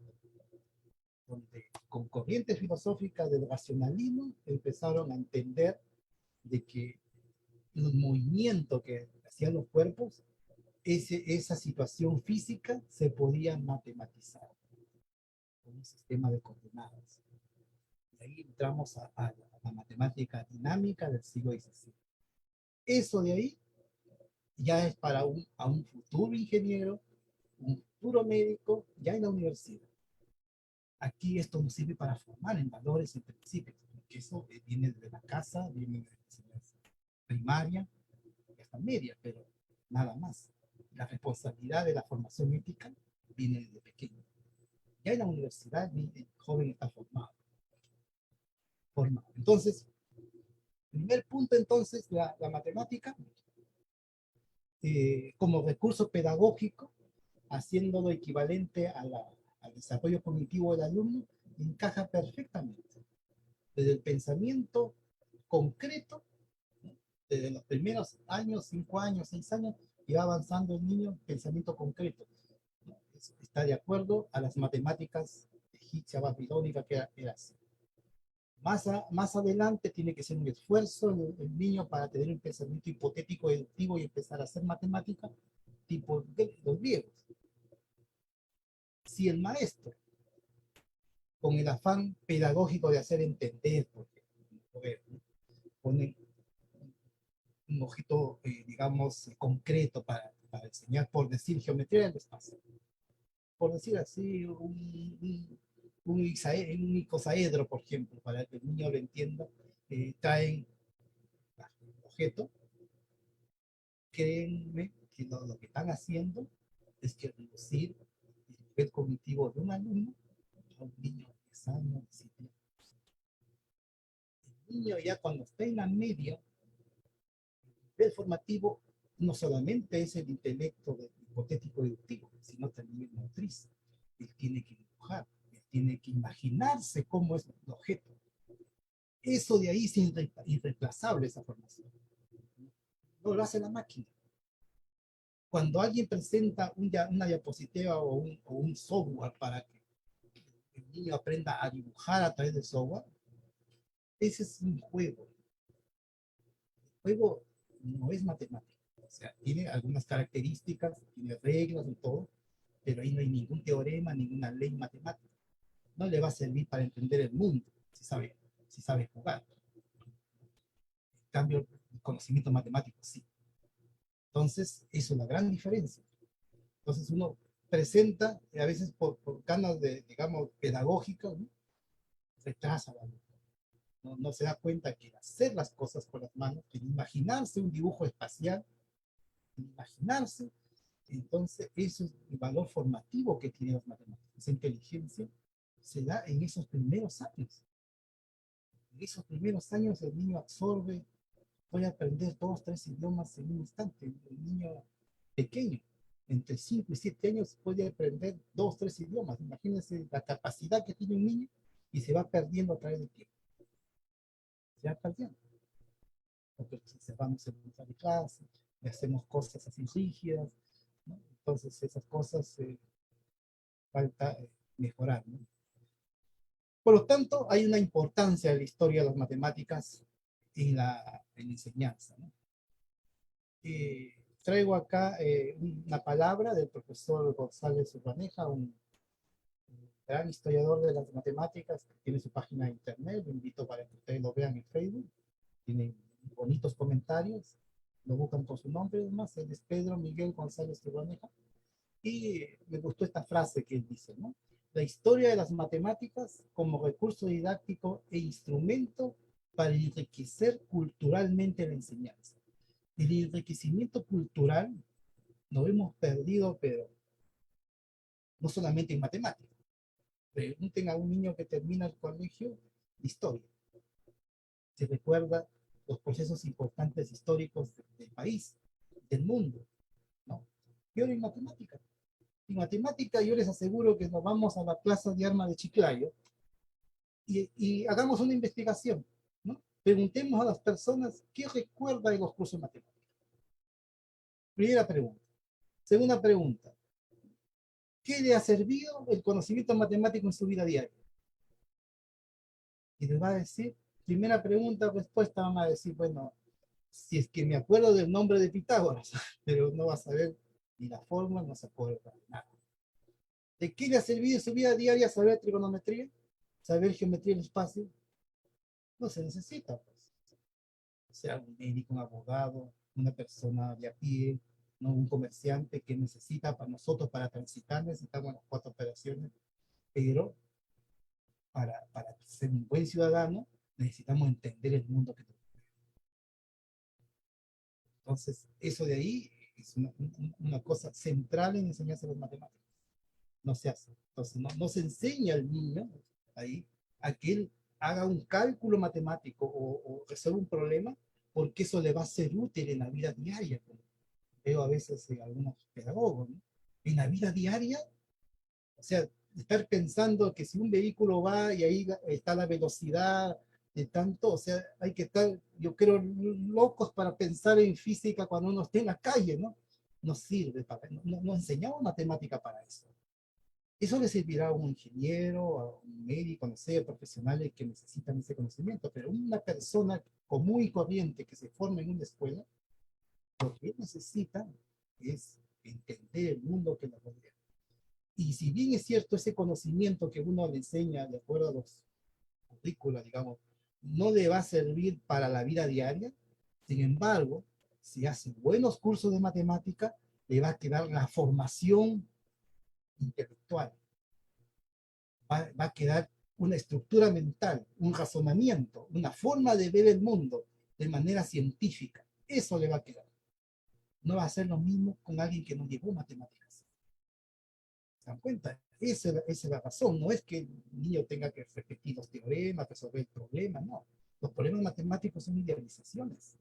donde con corrientes filosóficas del racionalismo empezaron a entender de que los movimientos que hacían los cuerpos, esa situación física se podía matematizar con un sistema de coordenadas. Y ahí entramos a la matemática dinámica del siglo XVI. Eso de ahí ya es para a un futuro ingeniero, un futuro médico, ya en la universidad. Aquí esto nos sirve para formar en valores y principios, porque eso viene de la casa, viene de la enseñanza primaria y hasta media, pero nada más. La responsabilidad de la formación ética viene desde pequeño. Ya en la universidad el joven está formado. Entonces, primer punto entonces, la matemática como recurso pedagógico, haciéndolo equivalente al desarrollo cognitivo del alumno, encaja perfectamente. Desde el pensamiento concreto, ¿no? Desde los primeros años, 5 años, 6 años, y va avanzando el niño en pensamiento concreto, ¿no? Está de acuerdo a las matemáticas egipcias, babilónicas, que era así. Más adelante tiene que ser un esfuerzo el niño para tener un pensamiento hipotético deductivo y empezar a hacer matemática tipo de los griegos. Si el maestro, con el afán pedagógico de hacer entender, porque pone un objeto, digamos, concreto para enseñar, por decir, geometría del espacio, por decir así, un icosaedro, por ejemplo, para que el niño lo entienda, traen el objeto. Créanme que lo que están haciendo es que reducir el nivel cognitivo de un alumno a un niño de 10 años, 7 años. El niño ya cuando está en la media, el nivel formativo no solamente es el intelecto hipotético deductivo, sino también el motriz. Él tiene que dibujar, él tiene que imaginarse cómo es el objeto. Eso de ahí es irreemplazable, esa formación. No lo hace la máquina. Cuando alguien presenta una diapositiva o un software para que el niño aprenda a dibujar a través del software, ese es un juego. El juego no es matemático. O sea, tiene algunas características, tiene reglas y todo, pero ahí no hay ningún teorema, ninguna ley matemática. No le va a servir para entender el mundo si sabe jugar. En cambio, el conocimiento matemático sí. Entonces, eso es la gran diferencia. Entonces uno presenta, a veces por ganas de, digamos, pedagógicas, ¿no? Retrasa la luz. No se da cuenta que hacer las cosas con las manos, que imaginarse un dibujo espacial, imaginarse, entonces eso es el valor formativo que tiene las matemáticas. Esa inteligencia se da en esos primeros años. En esos primeros años el niño absorbe, puede aprender 2, 3 idiomas en un instante. El niño pequeño, entre 5 y 7 años, puede aprender 2, 3 idiomas. Imagínense la capacidad que tiene un niño y se va perdiendo a través del tiempo. Se va perdiendo. Porque vamos a entrar de clase, y hacemos cosas así rígidas, ¿no? Entonces esas cosas falta mejorar, ¿no? Por lo tanto, hay una importancia de la historia de las matemáticas en la enseñanza, ¿no? Traigo acá una palabra del profesor González Urbaneja, un gran historiador de las matemáticas, que tiene su página de internet. Lo invito para que ustedes lo vean en Facebook. Tiene bonitos comentarios. Lo buscan por su nombre, además. Él es Pedro Miguel González Urbaneja. Y me gustó esta frase que él dice, ¿no? La historia de las matemáticas como recurso didáctico e instrumento para enriquecer culturalmente la enseñanza. El enriquecimiento cultural lo hemos perdido, pero no solamente en matemáticas. Pregunten a un niño que termina el colegio de historia. Se recuerda los procesos importantes históricos del país, del mundo, ¿no? Pero en matemática. En matemática yo les aseguro que nos vamos a la plaza de armas de Chiclayo y hagamos una investigación, ¿no? Preguntemos a las personas qué recuerda de los cursos de matemáticas. Primera pregunta. Segunda pregunta. ¿Qué le ha servido el conocimiento matemático en su vida diaria? Y les va a decir, primera pregunta, respuesta, van a decir, bueno, si es que me acuerdo del nombre de Pitágoras, pero no va a saber ni la forma, no se acuerda nada. ¿De qué le ha servido en su vida diaria saber trigonometría? ¿Saber geometría del espacio? No se necesita, pues. O sea, un médico, un abogado, una persona de a pie, ¿no? Un comerciante que necesita para nosotros, para transitar, necesitamos las 4 operaciones, pero para ser un buen ciudadano necesitamos entender el mundo que tenemos. Entonces, eso de ahí es una cosa central en enseñarse las matemáticas. No se hace. Entonces, no se enseña al niño ahí a que él haga un cálculo matemático o resuelva un problema, porque eso le va a ser útil en la vida diaria. Como veo a veces en algunos pedagogos, ¿no? En la vida diaria, o sea, estar pensando que si un vehículo va y ahí está la velocidad de tanto, o sea, hay que estar, yo creo, locos para pensar en física cuando uno esté en la calle, ¿no? No sirve para, no enseñamos matemática para eso. Eso le servirá a un ingeniero, a un médico, no sé, profesionales que necesitan ese conocimiento, pero una persona común y corriente que se forma en una escuela, lo que necesita es entender el mundo que nos rodea. Y si bien es cierto ese conocimiento que uno le enseña de acuerdo a los currículos, digamos, no le va a servir para la vida diaria, sin embargo, si hace buenos cursos de matemática, le va a quedar la formación intelectual, va a quedar una estructura mental, un razonamiento, una forma de ver el mundo de manera científica. Eso le va a quedar. No va a ser lo mismo con alguien que no llevó matemáticas. ¿Se dan cuenta? Esa es la razón. No es que el niño tenga que repetir los teoremas, resolver el problema, no. Los problemas matemáticos son idealizaciones.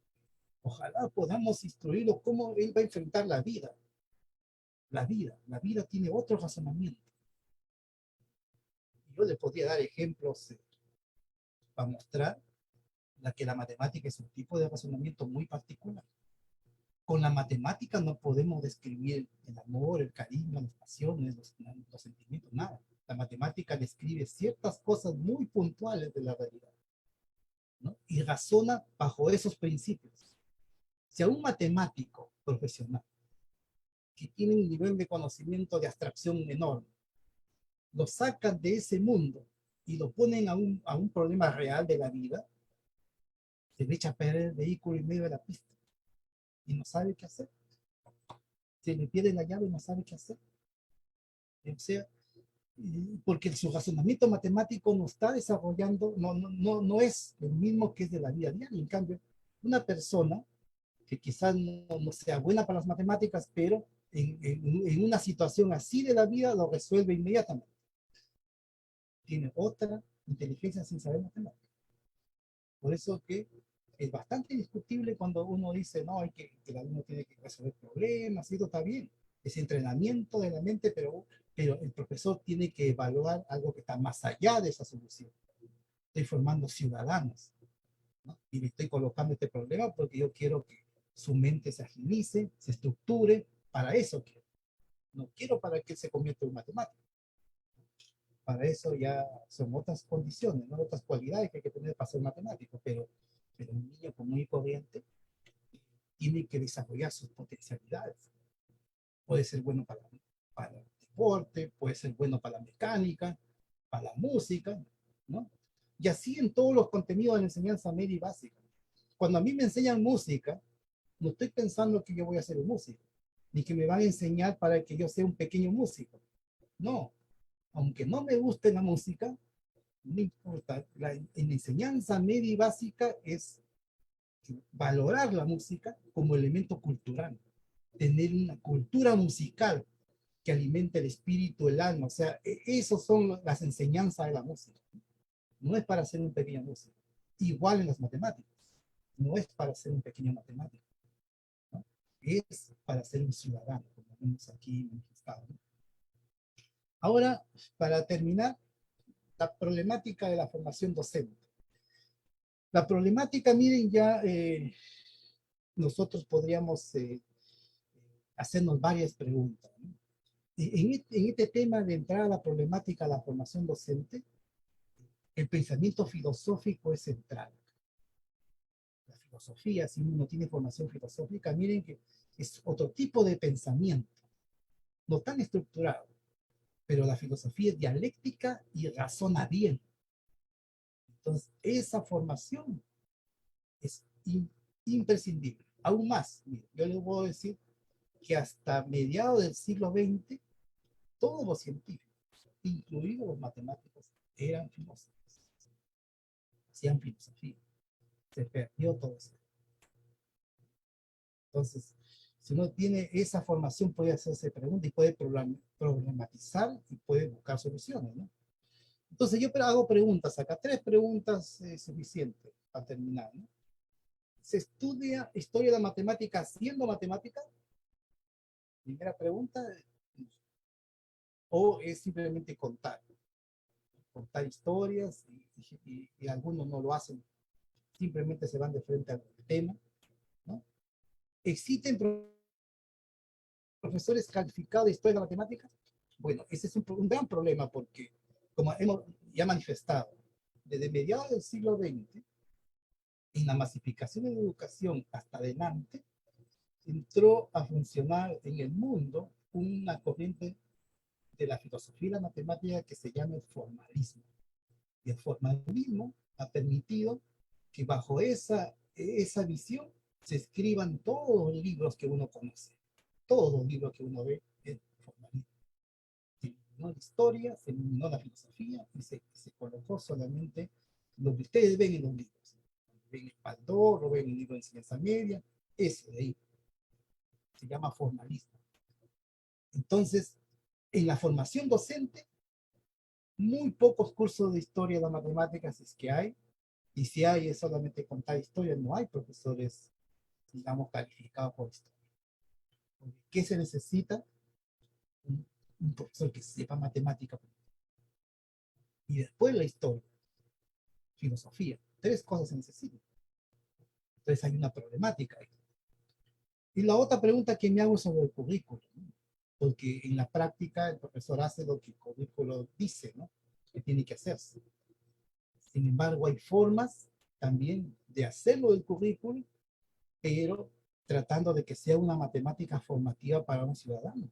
Ojalá podamos instruirlo cómo él va a enfrentar la vida. La vida tiene otro razonamiento. Yo le podría dar ejemplos para mostrar que la matemática es un tipo de razonamiento muy particular. Con la matemática no podemos describir el amor, el cariño, las pasiones, los sentimientos, nada. La matemática describe ciertas cosas muy puntuales de la realidad, ¿no? Y razona bajo esos principios. Si a un matemático profesional que tiene un nivel de conocimiento de abstracción enorme, lo sacan de ese mundo y lo ponen a un problema real de la vida, se le echa a perder el vehículo en medio de la pista y no sabe qué hacer. Se le pierde la llave y no sabe qué hacer. O sea, porque su razonamiento matemático no está desarrollando, no es el mismo que es de la vida diaria. En cambio, una persona que quizás no sea buena para las matemáticas, pero en una situación así de la vida lo resuelve inmediatamente. Tiene otra inteligencia sin saber matemáticas. Por eso que es bastante discutible cuando uno dice, no, que el alumno tiene que resolver problemas, y eso está bien. Es entrenamiento de la mente, pero el profesor tiene que evaluar algo que está más allá de esa solución. Estoy formando ciudadanos, ¿no? Y le estoy colocando este problema porque yo quiero que su mente se agilice, se estructure, para eso quiero. No quiero para que se convierta en un matemático. Para eso ya son otras condiciones, ¿no? Otras cualidades que hay que tener para ser matemático, pero un niño común y corriente tiene que desarrollar sus potencialidades. Puede ser bueno para el deporte, puede ser bueno para la mecánica, para la música, ¿no? Y así en todos los contenidos de la enseñanza media y básica. Cuando a mí me enseñan música, no estoy pensando que yo voy a ser un músico, ni que me van a enseñar para que yo sea un pequeño músico. No, aunque no me guste la música, no importa. En la enseñanza media y básica es valorar la música como elemento cultural, tener una cultura musical que alimente el espíritu, el alma. O sea, esas son las enseñanzas de la música. No es para ser un pequeño músico. Igual en las matemáticas. No es para ser un pequeño matemático, ¿no? Es para ser un ciudadano, como vemos aquí manifestado, ¿no? Ahora, para terminar, la problemática de la formación docente. La problemática, miren, ya nosotros podríamos hacernos varias preguntas, ¿no? En este tema de entrar a la problemática de la formación docente, el pensamiento filosófico es central. La filosofía, si uno tiene formación filosófica, miren que es otro tipo de pensamiento, no tan estructurado, pero la filosofía es dialéctica y razona bien. Entonces, esa formación es imprescindible. Aún más, mire, yo les puedo decir que hasta mediados del siglo XX, todos los científicos, incluidos los matemáticos, eran filósofos, hacían filosofía. Se perdió todo eso. Entonces, si uno tiene esa formación, puede hacerse preguntas y puede problematizar y puede buscar soluciones, ¿no? Entonces, yo hago preguntas acá, tres preguntas suficientes para terminar, ¿no? ¿Se estudia historia de la matemática siendo matemática? Primera pregunta. ¿O es simplemente contar historias y algunos no lo hacen, simplemente se van de frente al tema, ¿no? ¿Existen profesores calificados de historia de la matemática? Bueno, ese es un gran problema porque, como hemos ya manifestado, desde mediados del siglo XX, en la masificación de la educación hasta adelante, entró a funcionar en el mundo una corriente de la filosofía y la matemática que se llama el formalismo. Y el formalismo ha permitido que bajo esa visión se escriban todos los libros que uno conoce, todos los libros que uno ve en formalismo. Se eliminó la historia, se eliminó la filosofía y se colocó solamente lo que ustedes ven en los libros. Ven el Baldor, lo ven en el libro de enseñanza media, eso de ahí se llama formalismo. Entonces, en la formación docente, muy pocos cursos de historia de las matemáticas es que hay, y si hay es solamente contar historias, no hay profesores, digamos, calificados por historia. ¿Qué se necesita? Un profesor que sepa matemática. Y después la historia, filosofía. Tres cosas se necesitan. Entonces hay una problemática ahí. Y la otra pregunta que me hago sobre el currículo, ¿no? Porque en la práctica el profesor hace lo que el currículo dice, ¿no? Que tiene que hacerse. Sin embargo, hay formas también de hacerlo del currículo, pero tratando de que sea una matemática formativa para un ciudadano.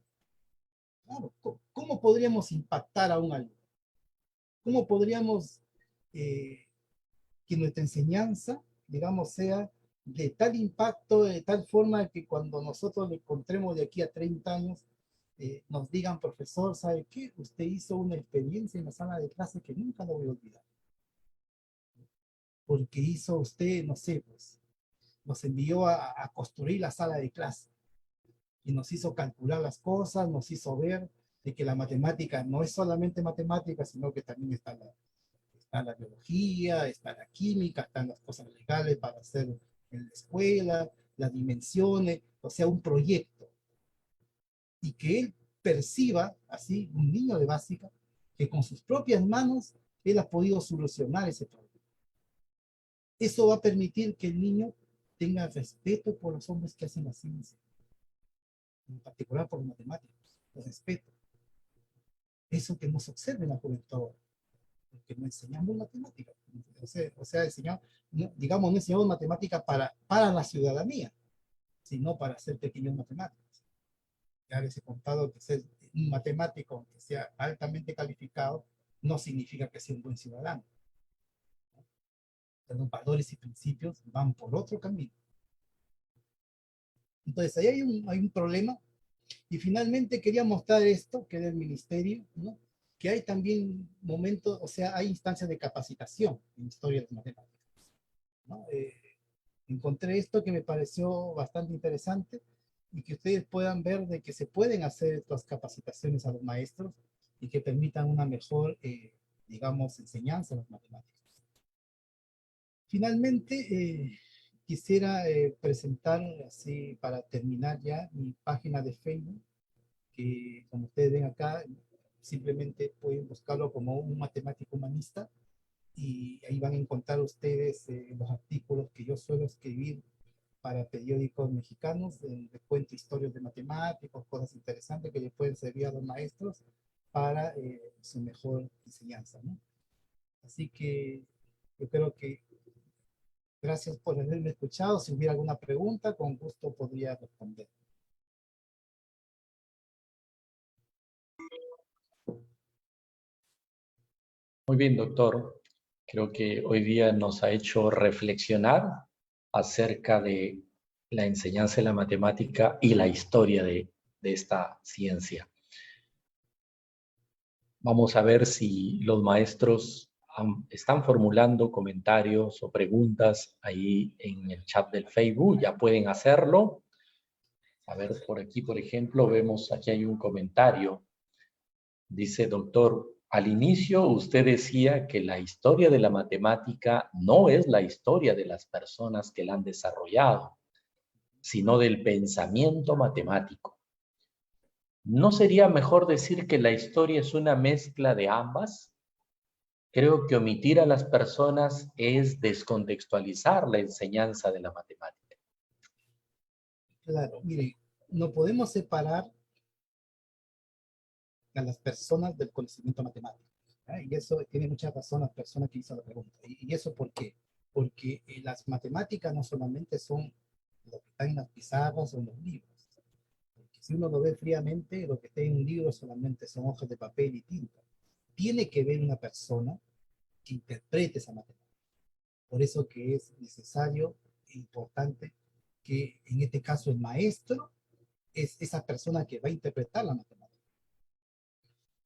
Claro, ¿cómo podríamos impactar a un alumno? ¿Cómo podríamos que nuestra enseñanza, digamos, sea de tal impacto, de tal forma que cuando nosotros le encontremos de aquí a 30 años, nos digan, profesor, ¿sabe qué? Usted hizo una experiencia en la sala de clase que nunca lo voy a olvidar. Porque hizo usted, no sé, pues, nos envió a construir la sala de clase y nos hizo calcular las cosas, nos hizo ver de que la matemática no es solamente matemática, sino que también está la biología, está la química, están las cosas legales para hacer en la escuela, las dimensiones, o sea, un proyecto. Y que él perciba, así, un niño de básica, que con sus propias manos él ha podido solucionar ese problema. Eso va a permitir que el niño tenga respeto por los hombres que hacen la ciencia, en particular por los matemáticos, el respeto. Eso que nos observa en la juventud ahora, porque no enseñamos matemática, enseñamos, no, digamos, no enseñamos matemática para la ciudadanía, sino para ser pequeños matemáticos. Ya les he contado que ser un matemático, que sea altamente calificado, no significa que sea un buen ciudadano. Los valores y principios van por otro camino. Entonces, ahí hay un problema. Y finalmente quería mostrar esto, que era el ministerio, ¿no? que hay también momentos, o sea, hay instancias de capacitación en historia de las matemáticas, ¿no? Encontré esto que me pareció bastante interesante y que ustedes puedan ver de que se pueden hacer estas capacitaciones a los maestros y que permitan una mejor, digamos, enseñanza de las matemáticas. Finalmente, quisiera presentar, así para terminar ya, mi página de Facebook, que como ustedes ven acá, simplemente pueden buscarlo como un matemático humanista y ahí van a encontrar ustedes los artículos que yo suelo escribir para periódicos mexicanos, donde cuento historias de matemáticos, cosas interesantes que les pueden servir a los maestros para su mejor enseñanza, ¿no? Así que yo creo que gracias por haberme escuchado. Si hubiera alguna pregunta, con gusto podría responder. Muy bien, doctor. Creo que hoy día nos ha hecho reflexionar acerca de la enseñanza de la matemática y la historia de esta ciencia. Vamos a ver si los maestros están formulando comentarios o preguntas ahí en el chat del Facebook. Ya pueden hacerlo. A ver, por aquí, por ejemplo, vemos aquí hay un comentario. Dice, doctor, al inicio usted decía que la historia de la matemática no es la historia de las personas que la han desarrollado, sino del pensamiento matemático. ¿No sería mejor decir que la historia es una mezcla de ambas? Creo que omitir a las personas es descontextualizar la enseñanza de la matemática. Claro, mire, no podemos separar a las personas del conocimiento matemático, ¿eh? Y eso tiene mucha razón la persona que hizo la pregunta. ¿Y eso por qué? Porque las matemáticas no solamente son lo que está en las pizarras o en los libros. Porque si uno lo ve fríamente, lo que está en un libro solamente son hojas de papel y tinta. Tiene que ver una persona que interprete esa matemática. Por eso que es necesario e importante que en este caso el maestro es esa persona que va a interpretar la matemática.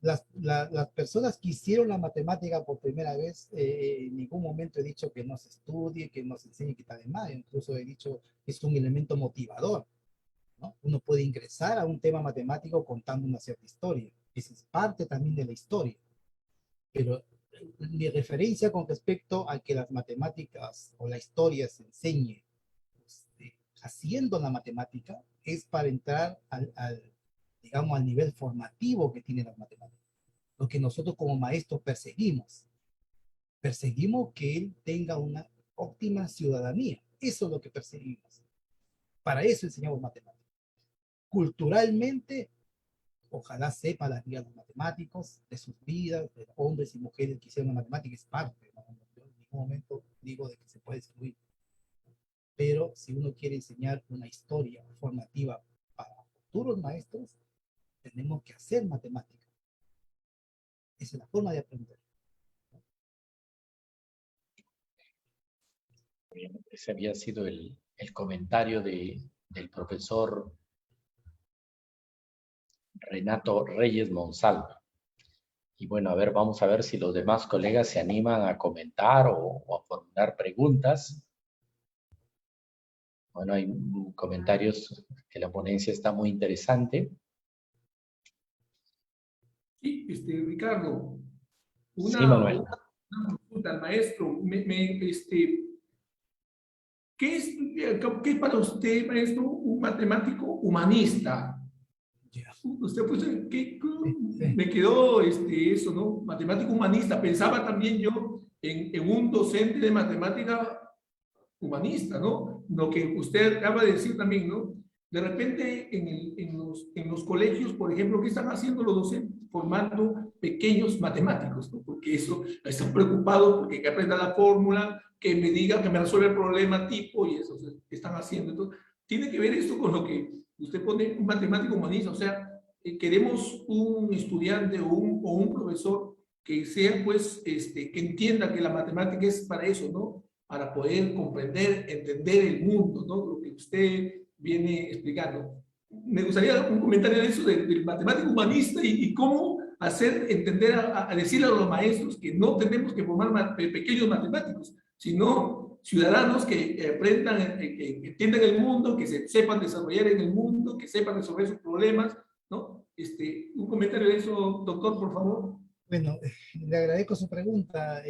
Las personas que hicieron la matemática por primera vez, en ningún momento he dicho que no se estudie, que no se enseñe, que está de más. Incluso he dicho que es un elemento motivador, ¿no? Uno puede ingresar a un tema matemático contando una cierta historia. Esa es parte también de la historia. Pero mi referencia con respecto a que las matemáticas o la historia se enseñe haciendo la matemática es para entrar digamos, al nivel formativo que tienen las matemáticas. Lo que nosotros como maestros perseguimos. Perseguimos que él tenga una óptima ciudadanía. Eso es lo que perseguimos. Para eso enseñamos matemáticas. Culturalmente, ojalá sepa la vida de los matemáticos, de sus vidas, de hombres y mujeres que hicieron la matemática, es parte, ¿no? Yo en ningún momento digo de que se puede excluir. Pero si uno quiere enseñar una historia formativa para futuros maestros, tenemos que hacer matemática. Esa es la forma de aprender. Ese había sido el comentario del profesor Renato Reyes Monsalvo. Y bueno, a ver, vamos a ver si los demás colegas se animan a comentar o a formular preguntas. Bueno, hay comentarios que la ponencia está muy interesante. Sí, Ricardo, Sí, Manuel. una consulta al maestro. ¿Qué es para usted, maestro, un matemático humanista? Usted pues, me quedó eso, ¿no? Matemático humanista. Pensaba también yo en un docente de matemática humanista, ¿no? Lo que usted acaba de decir también, ¿no? De repente en los colegios, por ejemplo, ¿qué están haciendo los docentes? Formando pequeños matemáticos, ¿no? Porque eso, están preocupados porque que aprenda la fórmula, que me diga, que me resuelva el problema tipo, y eso están haciendo. Entonces, tiene que ver esto con lo que usted pone un matemático humanista, o sea, queremos un estudiante o un profesor que sea, pues, que entienda que la matemática es para eso, ¿no? Para poder comprender, entender el mundo, ¿no? Lo que usted viene explicando. Me gustaría un comentario de eso, del matemático humanista y cómo hacer entender, a decirle a los maestros que no tenemos que formar pequeños matemáticos, sino ciudadanos que aprendan, que entiendan el mundo, que se sepan desarrollar en el mundo, que sepan resolver sus problemas, ¿no? Un comentario de eso, doctor, por favor. Bueno, le agradezco su pregunta.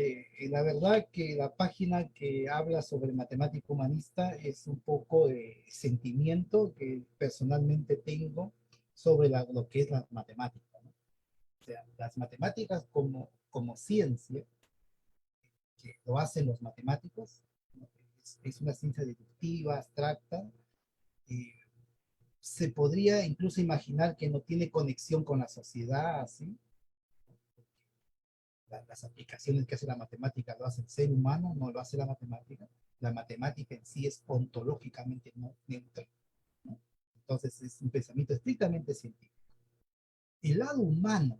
La verdad que la página que habla sobre matemática humanista es un poco de sentimiento que personalmente tengo sobre lo que es la matemática, ¿no? O sea, las matemáticas como ciencia, que lo hacen los matemáticos, ¿no? Es una ciencia deductiva, abstracta. eh, Se podría incluso imaginar que no tiene conexión con la sociedad, ¿sí? Las aplicaciones que hace la matemática lo hace el ser humano, no lo hace la matemática. La matemática en sí es ontológicamente no neutra, ¿no? Entonces es un pensamiento estrictamente científico. El lado humano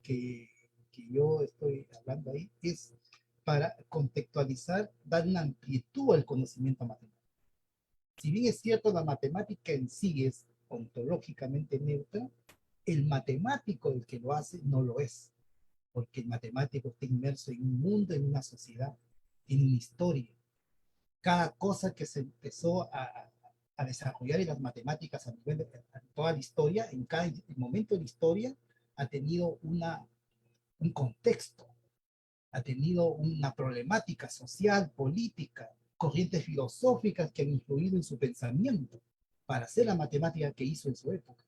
que yo estoy hablando ahí es para contextualizar, dar una amplitud al conocimiento matemático. Si bien es cierto, la matemática en sí es ontológicamente neutra, el matemático, el que lo hace, no lo es, porque el matemático está inmerso en un mundo, en una sociedad, en una historia. Cada cosa que se empezó a desarrollar en las matemáticas a nivel de toda la historia, en cada momento de la historia, ha tenido un contexto, ha tenido una problemática social, política, corrientes filosóficas que han influido en su pensamiento para hacer la matemática que hizo en su época.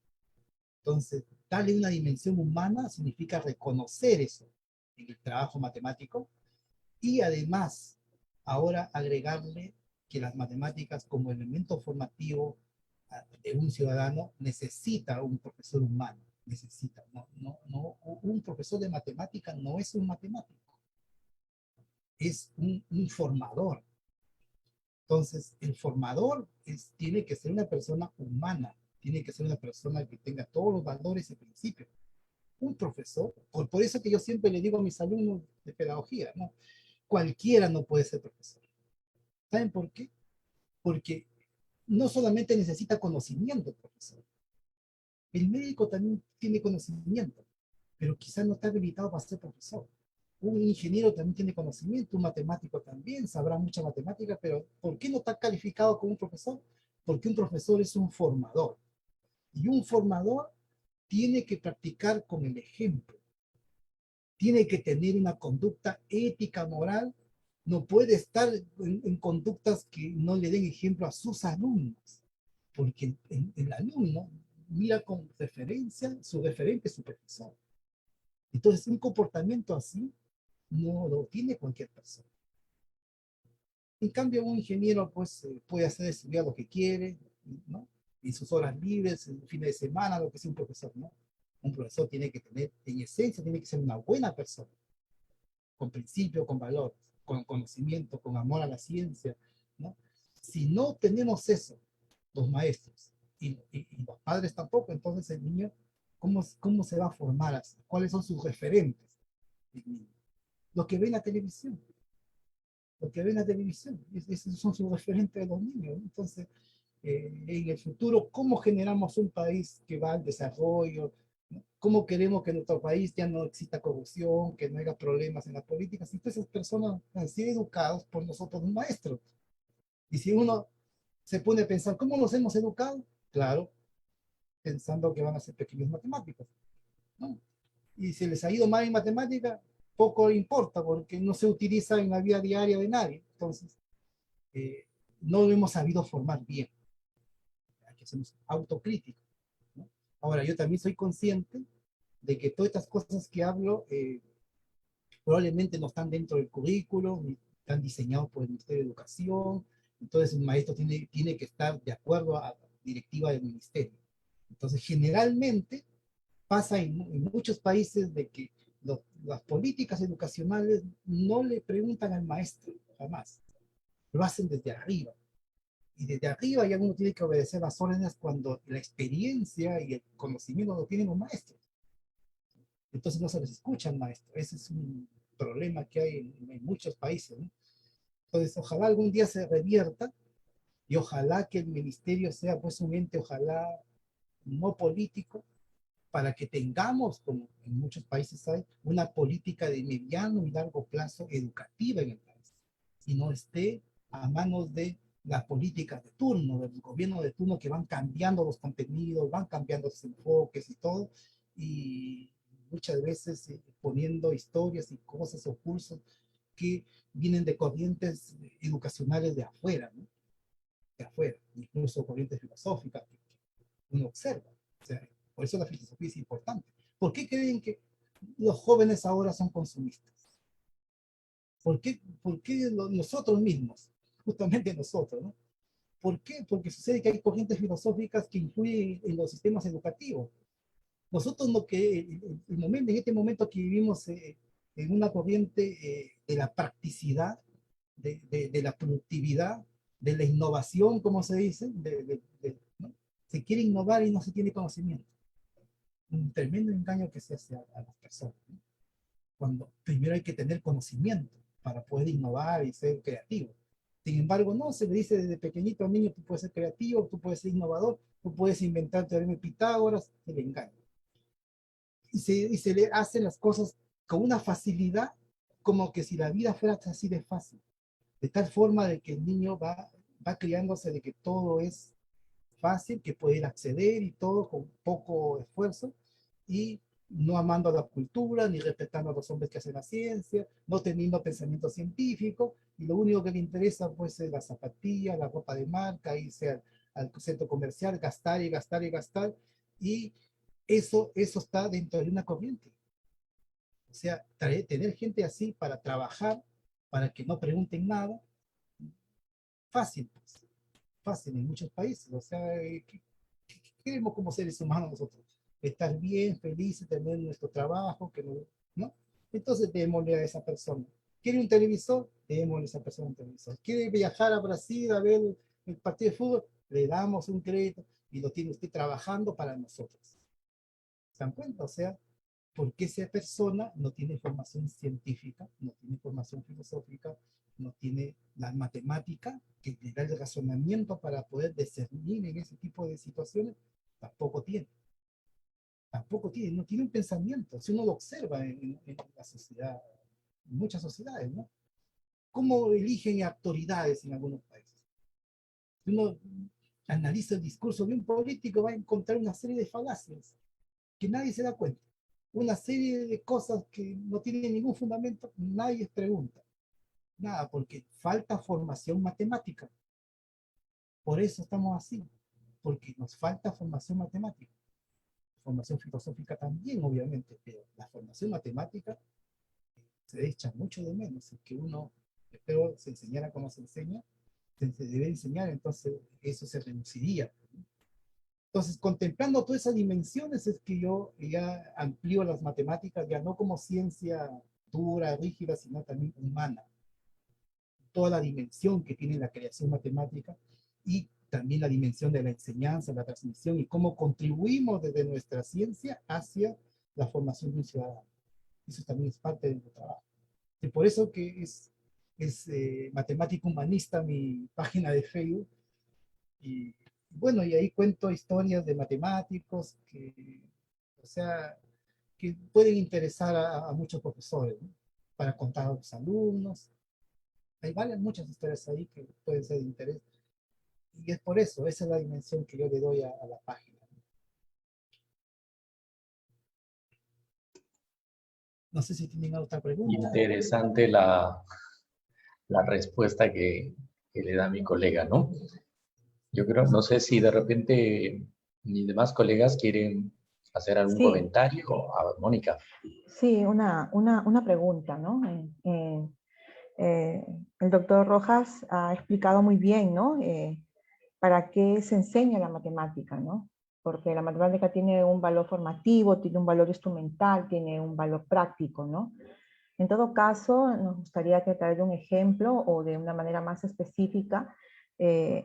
Entonces, darle una dimensión humana significa reconocer eso en el trabajo matemático y además ahora agregarle que las matemáticas como elemento formativo de un ciudadano necesita un profesor humano, necesita, un profesor de matemática no es un matemático, es un formador. Entonces, el formador tiene que ser una persona humana, tiene que ser una persona que tenga todos los valores y principios. Un profesor, por eso que yo siempre le digo a mis alumnos de pedagogía, ¿no? Cualquiera no puede ser profesor. ¿Saben por qué? Porque no solamente necesita conocimiento el profesor, el médico también tiene conocimiento, pero quizás no está habilitado para ser profesor. Un ingeniero también tiene conocimiento, un matemático también, sabrá mucha matemática, pero ¿por qué no está calificado como un profesor? Porque un profesor es un formador. Y un formador tiene que practicar con el ejemplo. Tiene que tener una conducta ética, moral. No puede estar en conductas que no le den ejemplo a sus alumnos. Porque el alumno mira con referencia, su referente es su profesor. Entonces, un comportamiento así no lo tiene cualquier persona. En cambio, un ingeniero pues puede hacer estudiar lo que quiere, ¿no? En sus horas libres, en fines de semana, lo que sea un profesor, ¿no? Un profesor tiene que tener, en esencia, tiene que ser una buena persona, con principios, con valores, con conocimiento, con amor a la ciencia, ¿no? Si no tenemos eso, los maestros y los padres tampoco, entonces el niño, ¿cómo se va a formar así? ¿Cuáles son sus referentes? Lo que ve en la televisión, lo que ven en la televisión, esos son sus referentes de los niños. Entonces, en el futuro, ¿cómo generamos un país que va al desarrollo? ¿No? ¿Cómo queremos que en nuestro país ya no exista corrupción, que no haya problemas en la política? Si esas personas han sido educadas por nosotros, un maestro. Y si uno se pone a pensar, ¿cómo los hemos educado? Claro, pensando que van a ser pequeños matemáticos, ¿no? Y si les ha ido mal en matemática, poco importa porque no se utiliza en la vida diaria de nadie. Entonces, no lo hemos sabido formar bien. Hay que ser autocríticos, ¿no? Ahora, yo también soy consciente de que todas estas cosas que hablo probablemente no están dentro del currículo, ni están diseñados por el Ministerio de Educación. Entonces, un maestro tiene que estar de acuerdo a la directiva del ministerio. Entonces, generalmente pasa en muchos países de que las políticas educacionales no le preguntan al maestro, jamás. Lo hacen desde arriba. Y desde arriba ya uno tiene que obedecer las órdenes cuando la experiencia y el conocimiento lo tienen los maestros. Entonces no se les escucha al maestro. Ese es un problema que hay en muchos países, ¿no? Entonces, ojalá algún día se revierta y ojalá que el ministerio sea pues un ente, ojalá no político, para que tengamos, como en muchos países hay, una política de mediano y largo plazo educativa en el país, y no esté a manos de las políticas de turno, del gobierno de turno, que van cambiando los contenidos, van cambiando los enfoques y todo, y muchas veces poniendo historias y cosas o cursos que vienen de corrientes educacionales de afuera, ¿no? De afuera, incluso corrientes filosóficas que uno observa. O sea, por eso la filosofía es importante. ¿Por qué creen que los jóvenes ahora son consumistas? ¿Por qué nosotros mismos? Justamente nosotros, ¿no? ¿Por qué? Porque sucede que hay corrientes filosóficas que influyen en los sistemas educativos. Nosotros en este momento que vivimos en una corriente de la practicidad, de la productividad, de la innovación, como se dice, ¿no? Se quiere innovar y no se tiene conocimiento. Un tremendo engaño que se hace a las personas, ¿no? Cuando primero hay que tener conocimiento para poder innovar y ser creativo. Sin embargo, no, se le dice desde pequeñito al niño: tú puedes ser creativo, tú puedes ser innovador, tú puedes inventar teorema de Pitágoras. Se le engaña. Y se le hacen las cosas con una facilidad, como que si la vida fuera así de fácil. De tal forma de que el niño va criándose de que todo es fácil, que puede acceder y todo con poco esfuerzo, y no amando a la cultura, ni respetando a los hombres que hacen la ciencia, no teniendo pensamiento científico, y lo único que le interesa pues es la zapatilla, la ropa de marca, irse al centro comercial, gastar y gastar y gastar, y eso está dentro de una corriente. O sea, tener gente así para trabajar, para que no pregunten nada, fácil, pues, fácil en muchos países. O sea, ¿qué queremos como seres humanos nosotros? Estar bien, felices, tener nuestro trabajo, que ¿no? Entonces démosle a esa persona. ¿Quiere un televisor? Démosle a esa persona un televisor. ¿Quiere viajar a Brasil a ver el partido de fútbol? Le damos un crédito y lo tiene usted trabajando para nosotros. ¿Se dan cuenta? O sea, porque esa persona no tiene formación científica, no tiene formación filosófica, no tiene la matemática que le da el razonamiento para poder discernir en ese tipo de situaciones, tampoco tiene. Tampoco tiene, no tiene un pensamiento. Si uno lo observa en la sociedad, en muchas sociedades, ¿no? ¿Cómo eligen autoridades en algunos países? Si uno analiza el discurso de un político, va a encontrar una serie de falacias que nadie se da cuenta. Una serie de cosas que no tienen ningún fundamento, nadie pregunta. Nada, porque falta formación matemática. Por eso estamos así, porque nos falta formación matemática. Formación filosófica también, obviamente, pero la formación matemática se echa mucho de menos. Es que uno, espero, se enseñara como se enseña, se debe enseñar, entonces eso se reduciría. Entonces, contemplando todas esas dimensiones, es que yo ya amplío las matemáticas, ya no como ciencia dura, rígida, sino también humana. Toda la dimensión que tiene la creación matemática, y también la dimensión de la enseñanza, la transmisión, y cómo contribuimos desde nuestra ciencia hacia la formación de un ciudadano. Eso también es parte de nuestro trabajo. Y por eso que es matemático humanista mi página de Facebook. Y bueno, y ahí cuento historias de matemáticos que, o sea, que pueden interesar a muchos profesores, ¿no? Para contar a los alumnos. Hay muchas historias ahí que pueden ser de interés. Y es por eso, esa es la dimensión que yo le doy a la página. No sé si tienen otra pregunta. Interesante la respuesta que le da mi colega, ¿no? Yo creo, no sé si de repente mis demás colegas quieren hacer algún Sí, comentario. A ver, Mónica. sí, una pregunta, ¿no? El doctor Rojas ha explicado muy bien, ¿no? Para qué se enseña la matemática, ¿no? Porque la matemática tiene un valor formativo, tiene un valor instrumental, tiene un valor práctico, ¿no? En todo caso, nos gustaría que a través de un ejemplo o de una manera más específica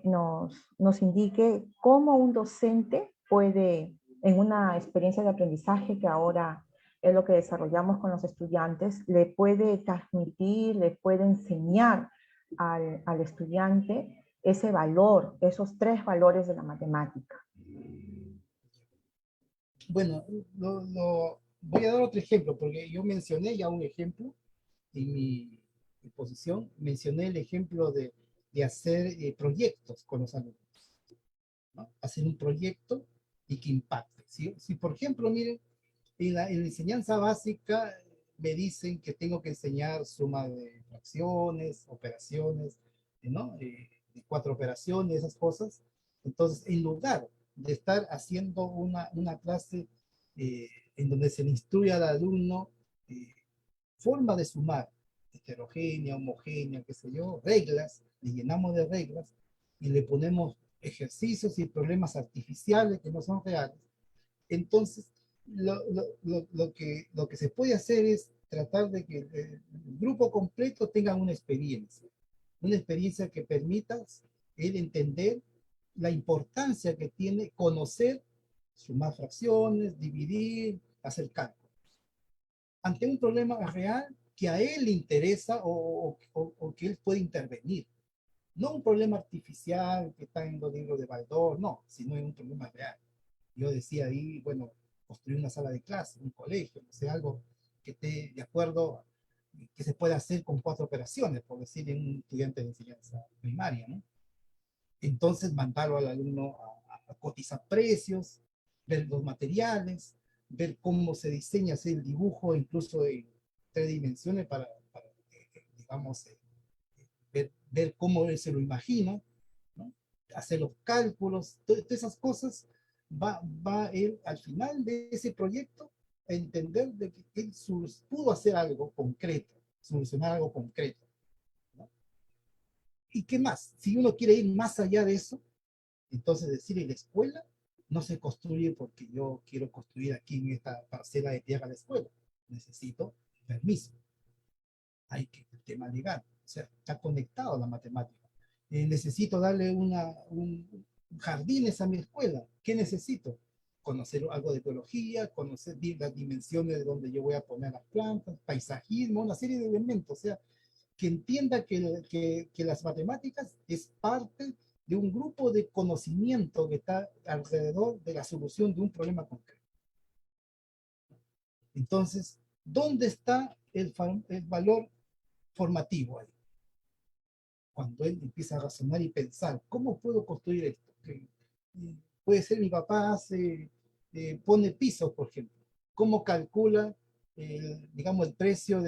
nos indique cómo un docente puede, en una experiencia de aprendizaje que ahora es lo que desarrollamos con los estudiantes, le puede transmitir, le puede enseñar al estudiante ese valor, esos 3 valores de la matemática. Bueno, voy a dar otro ejemplo, porque yo mencioné ya un ejemplo en mi exposición, mencioné el ejemplo de hacer proyectos con los alumnos, ¿no? Hacer un proyecto y que impacte. Si por ejemplo, miren, en la enseñanza básica me dicen que tengo que enseñar suma de fracciones, operaciones, ¿no? De cuatro operaciones, esas cosas. Entonces, en lugar de estar haciendo una clase eh, en donde se le instruye al alumno eh, forma de sumar, heterogénea, homogénea, qué sé yo, reglas, le llenamos de reglas y le ponemos ejercicios y problemas artificiales que no son reales. Entonces, lo que se puede hacer es tratar de que el grupo completo tenga una experiencia que permita él entender la importancia que tiene conocer, sumar fracciones, dividir, hacer cálculos ante un problema real que a él le interesa o que él puede intervenir. No un problema artificial que está en los libros de Baldor, no, sino en un problema real. Yo decía ahí, bueno, construir una sala de clase, un colegio, no sé, algo que esté de acuerdo, que se pueda hacer con cuatro operaciones, por decir, en un estudiante de enseñanza primaria, ¿no? Entonces mandarlo al alumno a cotizar precios, ver los materiales, ver cómo se diseña, hacer el dibujo incluso en tres dimensiones para digamos, ver cómo él se lo imagina, ¿no? Hacer los cálculos, todas esas cosas, va él al final de ese proyecto a entender de que él pudo hacer algo concreto, solucionar algo concreto, ¿no? ¿Y qué más? Si uno quiere ir más allá de eso, entonces decir en la escuela no se construye porque yo quiero construir aquí en esta parcela de tierra la escuela. Necesito permiso. Hay que el tema legal. O sea, está conectado a la matemática. Necesito darle un jardines a mi escuela. ¿Qué necesito? Conocer algo de biología, conocer las dimensiones de donde yo voy a poner las plantas, paisajismo, una serie de elementos. O sea, que entienda que las matemáticas es parte de un grupo de conocimiento que está alrededor de la solución de un problema concreto. Entonces, ¿dónde está el valor formativo ahí? Cuando él empieza a razonar y pensar, ¿cómo puedo construir esto? Puede ser mi papá pone pisos, por ejemplo. ¿Cómo calcula, digamos, el precio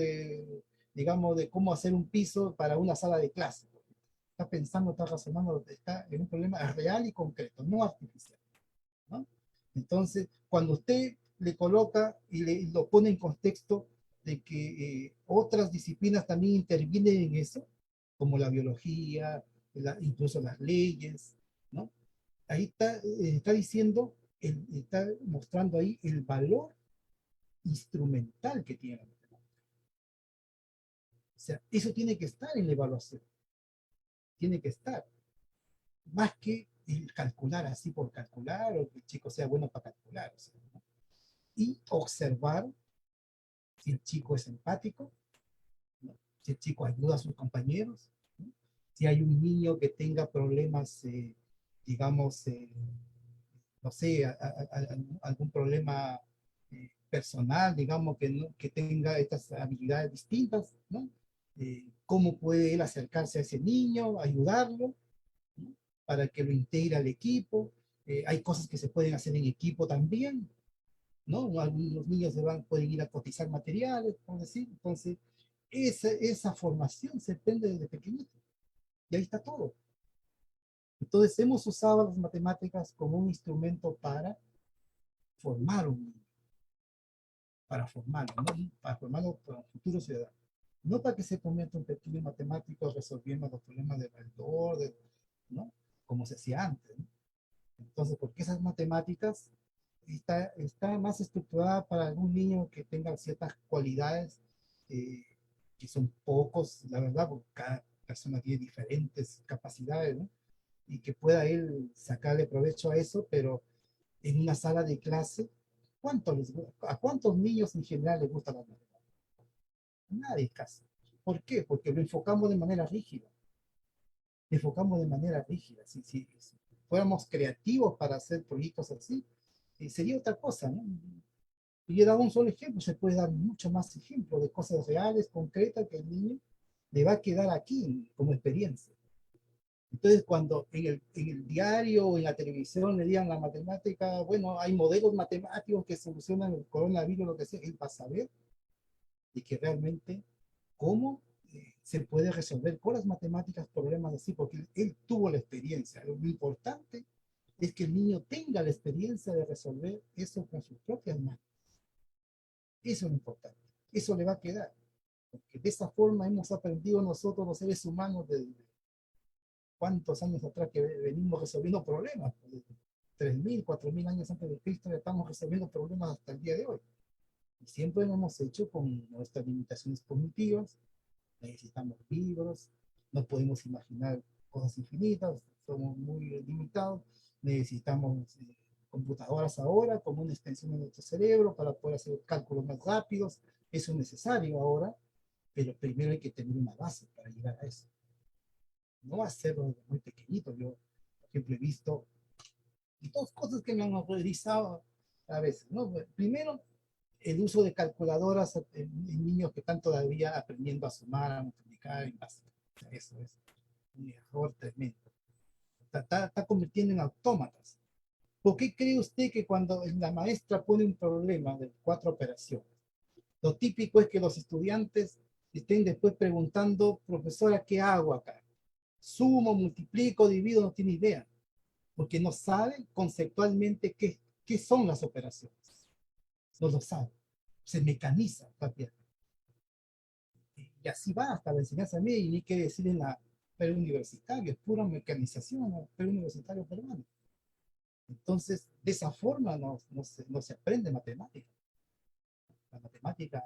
digamos, de cómo hacer un piso para una sala de clase? Está pensando, está razonando, está en un problema real y concreto, no artificial, ¿no? Entonces, cuando usted le coloca y lo pone en contexto de que otras disciplinas también intervienen en eso, como la biología, incluso las leyes, ¿no? Ahí está diciendo, está mostrando ahí el valor instrumental que tiene la matemática. O sea, eso tiene que estar en la evaluación, tiene que estar, más que el calcular así por calcular o que el chico sea bueno para calcular. O sea, ¿no? Y observar si el chico es empático, ¿no? Si el chico ayuda a sus compañeros, ¿no? Si hay un niño que tenga problemas, digamos, no sé, algún problema personal, digamos, que tenga estas habilidades distintas, ¿no? ¿Cómo puede él acercarse a ese niño, ayudarlo, ¿no? Para que lo integre al equipo? Hay cosas que se pueden hacer en equipo también, ¿no? Algunos niños pueden ir a cotizar materiales, por decir. Entonces, esa formación se depende desde pequeñito. Y ahí está todo. Entonces, hemos usado las matemáticas como un instrumento para formar un niño, para formarlo, ¿no? Para formarlo para un futuro ciudadano. No para que se convierta un pequeño matemático resolviendo los problemas de Baldor, ¿no? Como se hacía antes, ¿no? Entonces, porque esas matemáticas está más estructurada para algún niño que tenga ciertas cualidades eh, que son pocos, la verdad, porque cada persona tiene diferentes capacidades, ¿no? Y que pueda él sacarle provecho a eso, pero en una sala de clase, ¿a cuántos niños en general les gusta la matemática? Nadie casi. ¿Por qué? Porque lo enfocamos de manera rígida. Enfocamos de manera rígida. Si fuéramos creativos para hacer proyectos así, sería otra cosa, ¿no? Y he dado un solo ejemplo, se puede dar mucho más ejemplos de cosas reales, concretas, que el niño le va a quedar aquí como experiencia. Entonces, cuando en el diario o en la televisión le digan la matemática, bueno, hay modelos matemáticos que solucionan el coronavirus, lo que sea, él va a saber de que realmente cómo se puede resolver con las matemáticas problemas así, porque él tuvo la experiencia. Lo importante es que el niño tenga la experiencia de resolver eso con sus propias manos. Eso es lo importante. Eso le va a quedar. Porque de esa forma hemos aprendido nosotros los seres humanos desde cuántos años atrás que venimos resolviendo problemas. 3.000, 4.000 años antes de Cristo estamos resolviendo problemas hasta el día de hoy. Y siempre lo hemos hecho con nuestras limitaciones cognitivas. Necesitamos libros, no podemos imaginar cosas infinitas, somos muy limitados. Necesitamos computadoras ahora como una extensión de nuestro cerebro para poder hacer cálculos más rápidos. Eso es necesario ahora, pero primero hay que tener una base para llegar a eso. No hacerlo desde muy pequeñito. Yo, por ejemplo, he visto dos cosas que me han horrorizado a veces, ¿no? Primero, el uso de calculadoras en niños que están todavía aprendiendo a sumar, a multiplicar en básico. Eso es un error tremendo. Está convirtiendo en autómatas. ¿Por qué cree usted que cuando la maestra pone un problema de 4 operaciones, lo típico es que los estudiantes estén después preguntando, profesora, ¿qué hago acá? Sumo, multiplico, divido, no tiene idea, porque no saben conceptualmente qué son las operaciones. No lo saben. Se mecaniza rápidamente. Y así va hasta la enseñanza media, y ni qué decir en la preuniversitaria, es pura mecanización, el preuniversitario peruano. Entonces, de esa forma no se aprende matemática. La matemática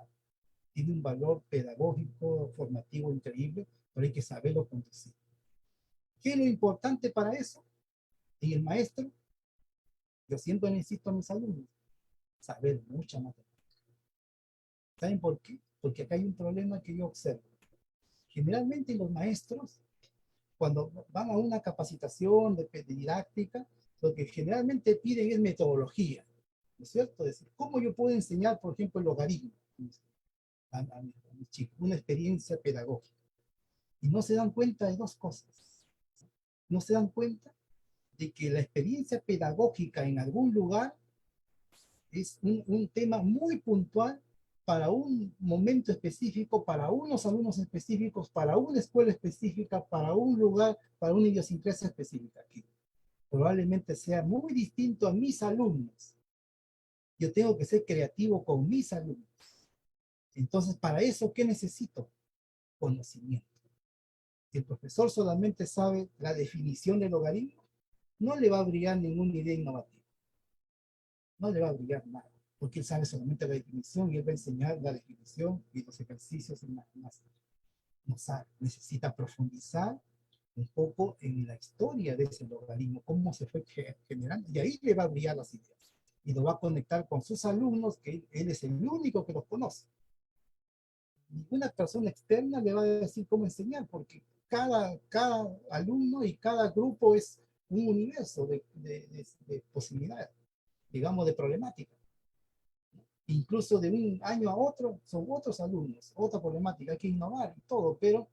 tiene un valor pedagógico, formativo increíble, pero hay que saberlo conducir. ¿Qué es lo importante para eso? Y el maestro, yo siempre insisto a mis alumnos, saber mucha matemática. ¿Saben por qué? Porque acá hay un problema que yo observo. Generalmente los maestros, cuando van a una capacitación de didáctica, lo que generalmente piden es metodología, ¿no es cierto? Es decir, ¿cómo yo puedo enseñar, por ejemplo, el logaritmo a mis chicos? Una experiencia pedagógica. Y no se dan cuenta de dos cosas. No se dan cuenta de que la experiencia pedagógica en algún lugar es un tema muy puntual para un momento específico, para unos alumnos específicos, para una escuela específica, para un lugar, para una idiosincrasia específica. Que probablemente sea muy distinto a mis alumnos. Yo tengo que ser creativo con mis alumnos. Entonces, para eso, ¿qué necesito? Conocimiento. Si el profesor solamente sabe la definición del logaritmo, no le va a brillar ninguna idea innovativa. No le va a brillar nada, porque él sabe solamente la definición y él va a enseñar la definición y los ejercicios en más. No sabe, necesita profundizar un poco en la historia de ese logaritmo, cómo se fue generando, y ahí le va a brillar las ideas. Y lo va a conectar con sus alumnos, que él es el único que los conoce. Ninguna persona externa le va a decir cómo enseñar, porque cada alumno y cada grupo es un universo de posibilidades, digamos, de problemática. Incluso de un año a otro son otros alumnos, otra problemática, hay que innovar y todo, pero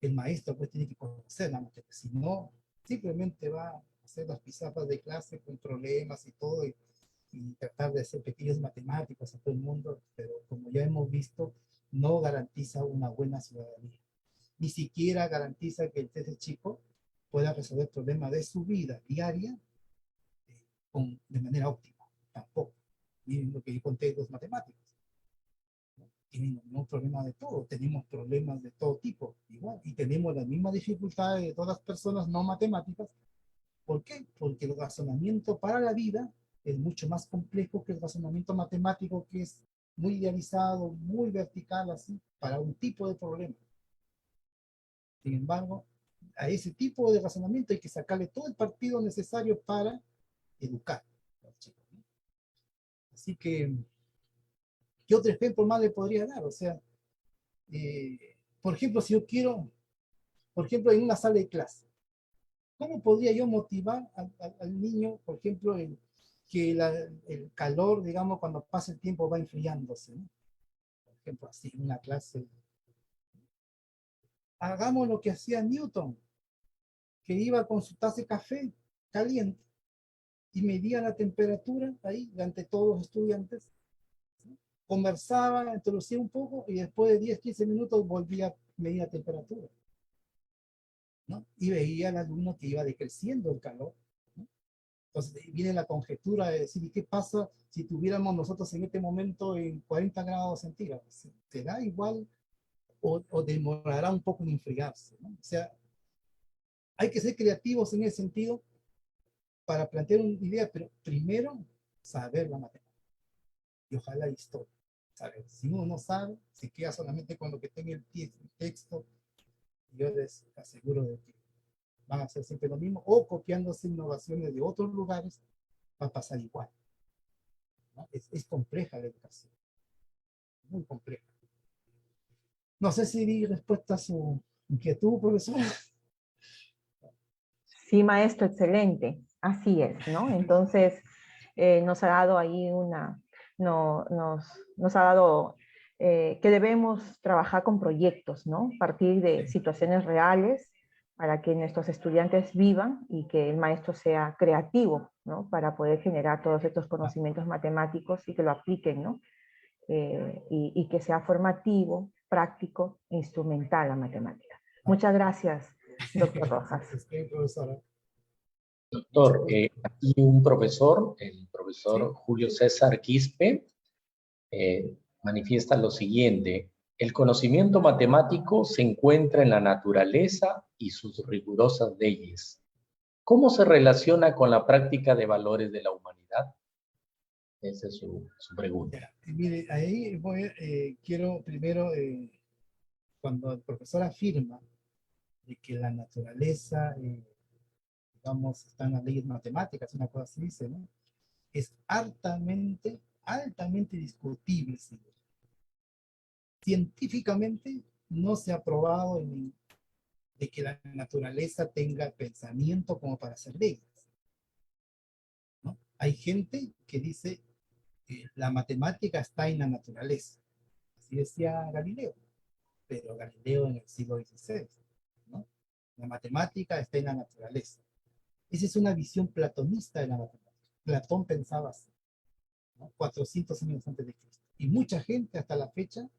el maestro pues tiene que conocer la materia, si no, simplemente va a hacer las pizarras de clase con problemas y todo, y tratar de hacer pequeños matemáticos a todo el mundo, pero como ya hemos visto, no garantiza una buena ciudadanía. Ni siquiera garantiza que ese chico pueda resolver problemas de su vida diaria de manera óptima, tampoco. Y lo que yo conté de los matemáticos. Tenemos un problema de todo, tenemos problemas de todo tipo, igual, y tenemos las mismas dificultades de todas las personas no matemáticas. ¿Por qué? Porque el razonamiento para la vida es mucho más complejo que el razonamiento matemático, que es muy idealizado, muy vertical, así, para un tipo de problema. Sin embargo, a ese tipo de razonamiento hay que sacarle todo el partido necesario para educar a los chicos, ¿no? Así que, ¿qué otro ejemplo más le podría dar? O sea, por ejemplo, si yo quiero, por ejemplo, en una sala de clase, ¿cómo podría yo motivar al niño, por ejemplo, que el calor, digamos, cuando pasa el tiempo va enfriándose, ¿no? Por ejemplo, así, en una clase. Hagamos lo que hacía Newton, que iba con su taza de café caliente y medía la temperatura ahí ante todos los estudiantes, ¿no? Conversaba, introducía un poco y después de 10, 15 minutos volvía a medir la temperatura, ¿no? Y veía al alumno que iba decreciendo el calor, ¿no? Entonces viene la conjetura de decir, ¿y qué pasa si tuviéramos nosotros en este momento en 40 grados centígrados? ¿Será igual o demorará un poco en enfriarse, ¿no? O sea, hay que ser creativos en ese sentido para plantear una idea, pero primero saber la matemática y ojalá historia. ¿Sabe? Si uno no sabe, se queda solamente con lo que tenga el texto, y yo les aseguro de que van a hacer siempre lo mismo, o copiándose innovaciones de otros lugares, va a pasar igual, ¿no? Es compleja la educación, muy compleja. No sé si di respuesta a su inquietud, profesor. Sí, maestro, excelente. Así es, ¿no? Entonces, nos ha dado ahí no, nos ha dado que debemos trabajar con proyectos, ¿no? Partir de situaciones reales para que nuestros estudiantes vivan y que el maestro sea creativo, ¿no? Para poder generar todos estos conocimientos matemáticos y que lo apliquen, ¿no? Y que sea formativo, práctico, instrumental la matemática. Muchas gracias, doctor Rojas. Profesora. Doctor, aquí un profesor, el profesor Julio César Quispe, manifiesta lo siguiente: el conocimiento matemático se encuentra en la naturaleza y sus rigurosas leyes. ¿Cómo se relaciona con la práctica de valores de la humanidad? Esa es su pregunta. Mire, ahí quiero primero, cuando el profesor afirma de que la naturaleza, digamos, está en las leyes matemáticas, una cosa así dice, ¿no? Es altamente discutible, señor. Científicamente no se ha probado de que la naturaleza tenga pensamiento como para hacer leyes, ¿no? Hay gente que dice que la matemática está en la naturaleza. Así decía Galileo, pero Galileo en el siglo XVI, ¿no? La matemática está en la naturaleza. Esa es una visión platonista de la matemática. Platón pensaba así, ¿no? 400 años antes de Cristo. Y mucha gente hasta la fecha,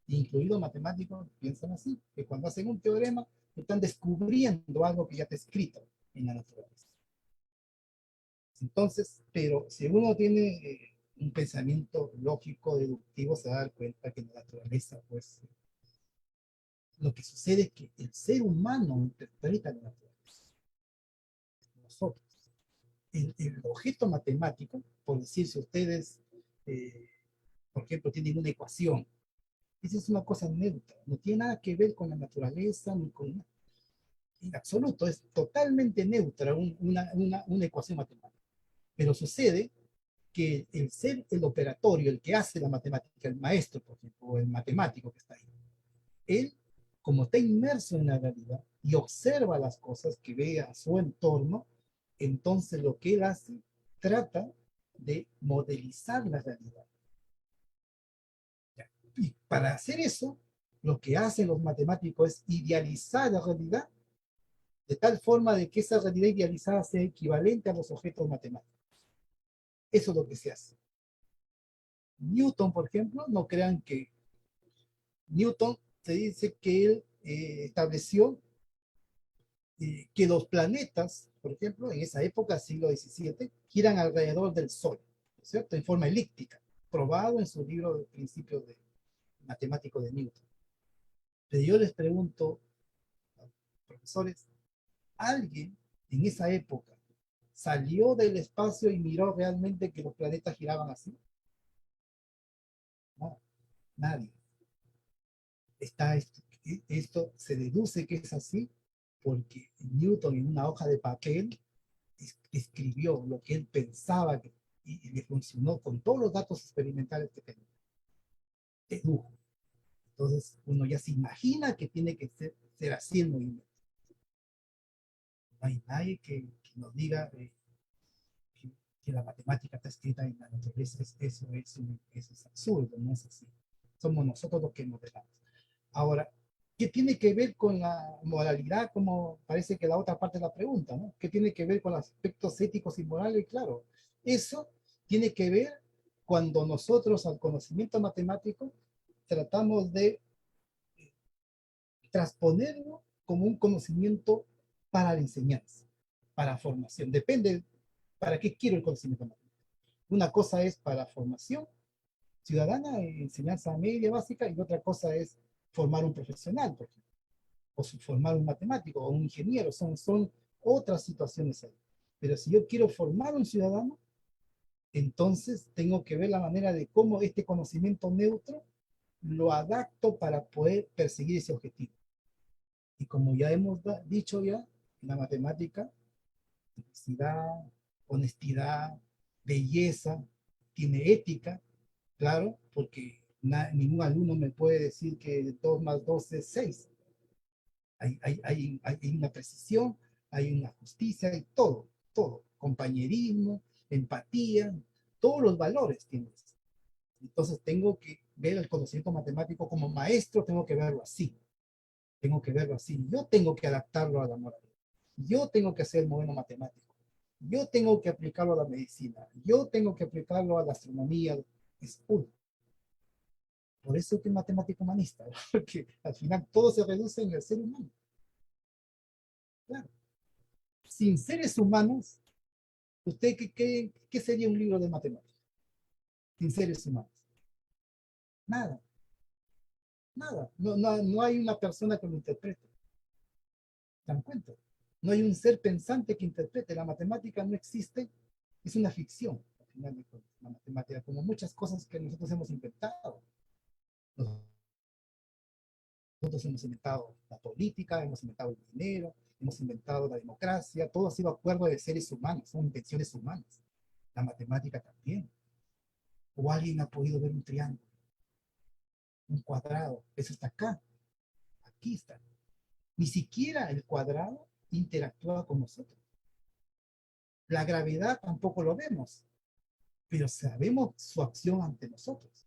incluidos matemáticos, piensan así, que cuando hacen un teorema están descubriendo algo que ya está escrito en la naturaleza. Entonces, pero si uno tiene un pensamiento lógico, deductivo, se va a dar cuenta que en la naturaleza, pues, lo que sucede es que el ser humano interpreta la naturaleza. Nosotros. El objeto matemático, por decir, si ustedes, por ejemplo, tienen una ecuación, esa es una cosa neutra, no tiene nada que ver con la naturaleza, ni con, en absoluto, es totalmente neutra una ecuación matemática. Pero sucede que el ser el operatorio, el que hace la matemática, el maestro, por ejemplo, o el matemático que está ahí, él, como está inmerso en la realidad y observa las cosas que ve a su entorno, entonces lo que él hace, trata de modelizar la realidad. Y para hacer eso, lo que hacen los matemáticos es idealizar la realidad de tal forma de que esa realidad idealizada sea equivalente a los objetos matemáticos. Eso es lo que se hace. Newton, por ejemplo, no crean que Newton se dice que él estableció que los planetas, por ejemplo, en esa época, siglo XVII, giran alrededor del Sol, ¿cierto? En forma elíptica, probado en su libro de Principios de Matemático de Newton. Pero yo les pregunto, profesores, ¿alguien en esa época salió del espacio y miró realmente que los planetas giraban así? No, nadie. Esto se deduce que es así porque Newton en una hoja de papel escribió lo que él pensaba y le funcionó con todos los datos experimentales que tenía. Dedujo. Entonces uno ya se imagina que tiene que ser así el movimiento. No hay nadie que nos diga que que la matemática está escrita en la naturaleza, eso es absurdo, no es así. Somos nosotros los que modelamos. Ahora, ¿qué tiene que ver con la moralidad? Como parece que la otra parte de la pregunta, ¿no? ¿Qué tiene que ver con los aspectos éticos y morales? Claro, eso tiene que ver cuando nosotros al conocimiento matemático tratamos de transponerlo como un conocimiento para la enseñanza, para formación. Depende para qué quiero el conocimiento matemático. Una cosa es para formación ciudadana, enseñanza media básica, y otra cosa es formar un profesional, por ejemplo, o formar un matemático o un ingeniero, son otras situaciones ahí. Pero si yo quiero formar un ciudadano, entonces tengo que ver la manera de cómo este conocimiento neutro lo adapto para poder perseguir ese objetivo. Y como ya hemos dicho ya, en la matemática, simplicidad, honestidad, belleza, tiene ética, claro, porque ningún alumno me puede decir que 2 más 2 es 6. Hay una precisión, hay una justicia, hay todo. Compañerismo, empatía, todos los valores tienes. Entonces tengo que ver el conocimiento matemático como maestro, tengo que verlo así. Tengo que verlo así. Yo tengo que adaptarlo a la moralidad. Yo tengo que hacer el modelo matemático. Yo tengo que aplicarlo a la medicina. Yo tengo que aplicarlo a la astronomía. Es uno. Por eso que es matemático humanista, ¿no? Porque al final todo se reduce en el ser humano. Claro. Sin seres humanos, ¿usted qué sería un libro de matemáticas? Sin seres humanos. Nada. Nada. No hay una persona que lo interprete. ¿Se dan cuenta? No hay un ser pensante que interprete. La matemática no existe. Es una ficción. Al final de cuentas, la matemática, como muchas cosas que nosotros hemos inventado. Nosotros hemos inventado la política, hemos inventado el dinero, hemos inventado la democracia, todo ha sido acuerdo de seres humanos, son invenciones humanas. La matemática también. O alguien ha podido ver un triángulo, un cuadrado, eso está acá, aquí está. Ni siquiera el cuadrado interactúa con nosotros. La gravedad tampoco lo vemos, pero sabemos su acción ante nosotros.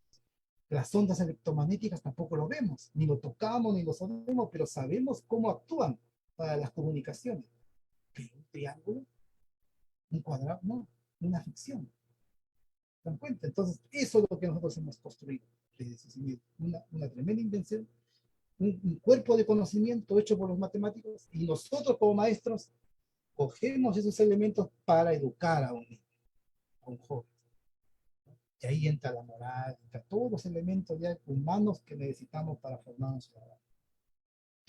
Las ondas electromagnéticas tampoco lo vemos, ni lo tocamos, ni lo sabemos, pero sabemos cómo actúan para las comunicaciones. Pero un triángulo, un cuadrado, no, una ficción. ¿Se dan cuenta? Entonces, eso es lo que nosotros hemos construido. Una tremenda invención, un cuerpo de conocimiento hecho por los matemáticos, y nosotros como maestros cogemos esos elementos para educar a un niño, a un joven. Y ahí entra la moral, entra todos los elementos ya humanos que necesitamos para formar un ciudadano.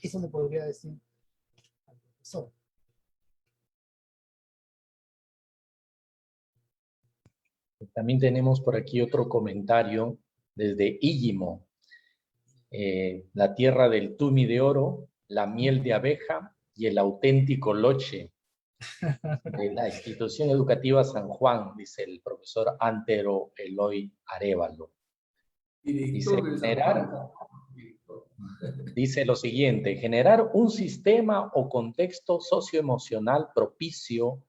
Eso le podría decir al profesor. También tenemos por aquí otro comentario desde Íllimo. La tierra del tumi de oro, la miel de abeja y el auténtico loche de la institución educativa San Juan, dice el profesor Antero Eloy Arévalo. Dice, dice lo siguiente: generar un sistema o contexto socioemocional propicio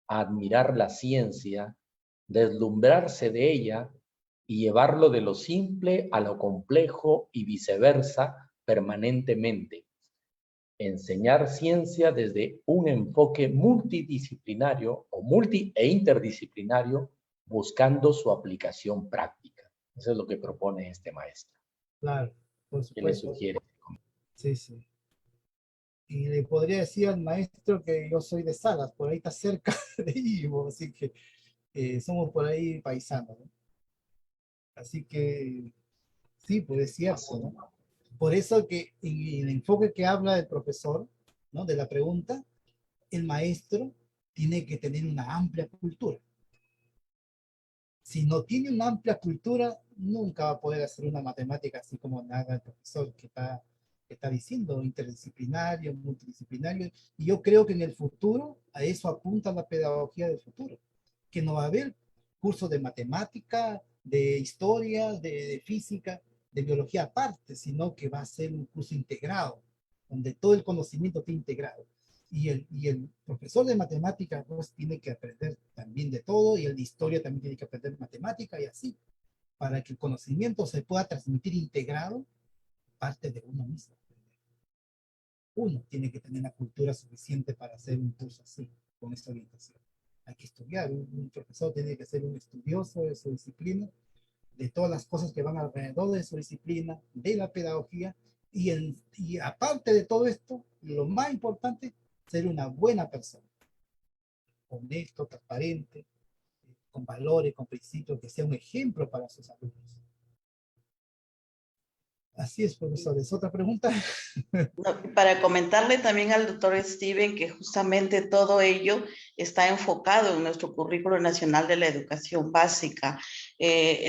a admirar la ciencia, deslumbrarse de ella y llevarlo de lo simple a lo complejo y viceversa permanentemente. Enseñar ciencia desde un enfoque multidisciplinario o e interdisciplinario, buscando su aplicación práctica. Eso es lo que propone este maestro. Claro, por ¿Qué le supuesto. sugiere? Sí, sí. Y le podría decir al maestro que yo soy de Salas, por ahí está cerca de Ivo, así que somos por ahí paisanos, ¿no? Así que sí, pues es cierto, ¿no? Por eso que en el enfoque que habla el profesor, ¿no? De la pregunta, el maestro tiene que tener una amplia cultura. Si no tiene una amplia cultura, nunca va a poder hacer una matemática así como haga el profesor que está diciendo, interdisciplinario, multidisciplinario. Y yo creo que en el futuro, a eso apunta la pedagogía del futuro, que no va a haber cursos de matemática, de historia, de física, de biología aparte, sino que va a ser un curso integrado, donde todo el conocimiento esté integrado. Y el profesor de matemática pues tiene que aprender también de todo, y el de historia también tiene que aprender matemática, y así, para que el conocimiento se pueda transmitir integrado, parte de uno mismo. Uno tiene que tener la cultura suficiente para hacer un curso así, con esta orientación. Hay que estudiar, un profesor tiene que ser un estudioso de su disciplina, de todas las cosas que van alrededor de su disciplina, de la pedagogía, y aparte de todo esto, lo más importante, ser una buena persona, honesto, transparente, con valores, con principios, que sea un ejemplo para sus alumnos. Así es, profesores. ¿Otra pregunta? No, para comentarle también al doctor Steven que justamente todo ello está enfocado en nuestro currículo nacional de la educación básica,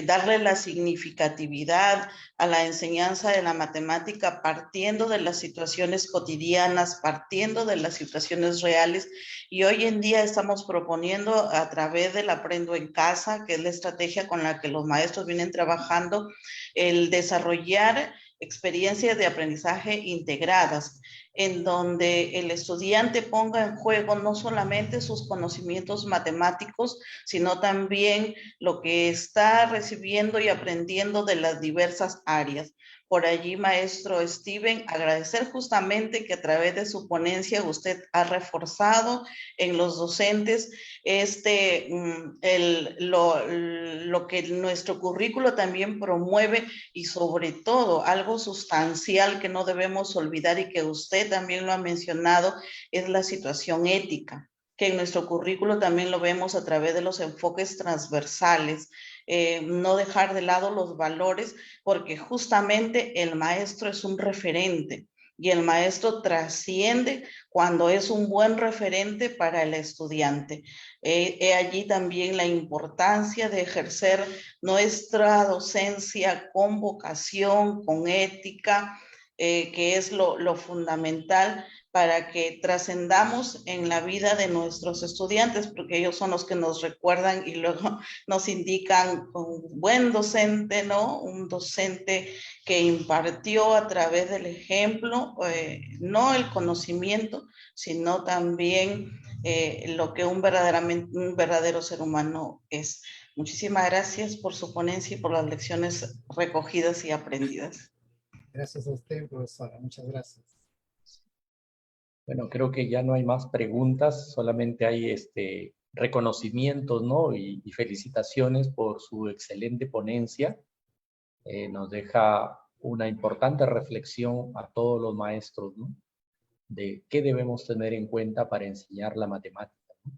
darle la significatividad a la enseñanza de la matemática partiendo de las situaciones cotidianas, partiendo de las situaciones reales, y hoy en día estamos proponiendo a través del Aprendo en Casa, que es la estrategia con la que los maestros vienen trabajando, el desarrollar experiencias de aprendizaje integradas, en donde el estudiante ponga en juego no solamente sus conocimientos matemáticos, sino también lo que está recibiendo y aprendiendo de las diversas áreas. Por allí, maestro Steven, agradecer justamente que a través de su ponencia usted ha reforzado en los docentes lo que nuestro currículo también promueve, y sobre todo algo sustancial que no debemos olvidar y que usted también lo ha mencionado, es la situación ética, que en nuestro currículo también lo vemos a través de los enfoques transversales. No dejar de lado los valores, porque justamente el maestro es un referente y el maestro trasciende cuando es un buen referente para el estudiante. Allí también la importancia de ejercer nuestra docencia con vocación, con ética, que es lo fundamental para que trascendamos en la vida de nuestros estudiantes, porque ellos son los que nos recuerdan y luego nos indican un buen docente, ¿no? Un docente que impartió a través del ejemplo, no el conocimiento, sino también lo que un verdadero ser humano es. Muchísimas gracias por su ponencia y por las lecciones recogidas y aprendidas. Gracias a usted, profesora. Muchas gracias. Bueno, creo que ya no hay más preguntas, solamente hay reconocimientos, ¿no? Y felicitaciones por su excelente ponencia. Nos deja una importante reflexión a todos los maestros, ¿no? De qué debemos tener en cuenta para enseñar la matemática, ¿no?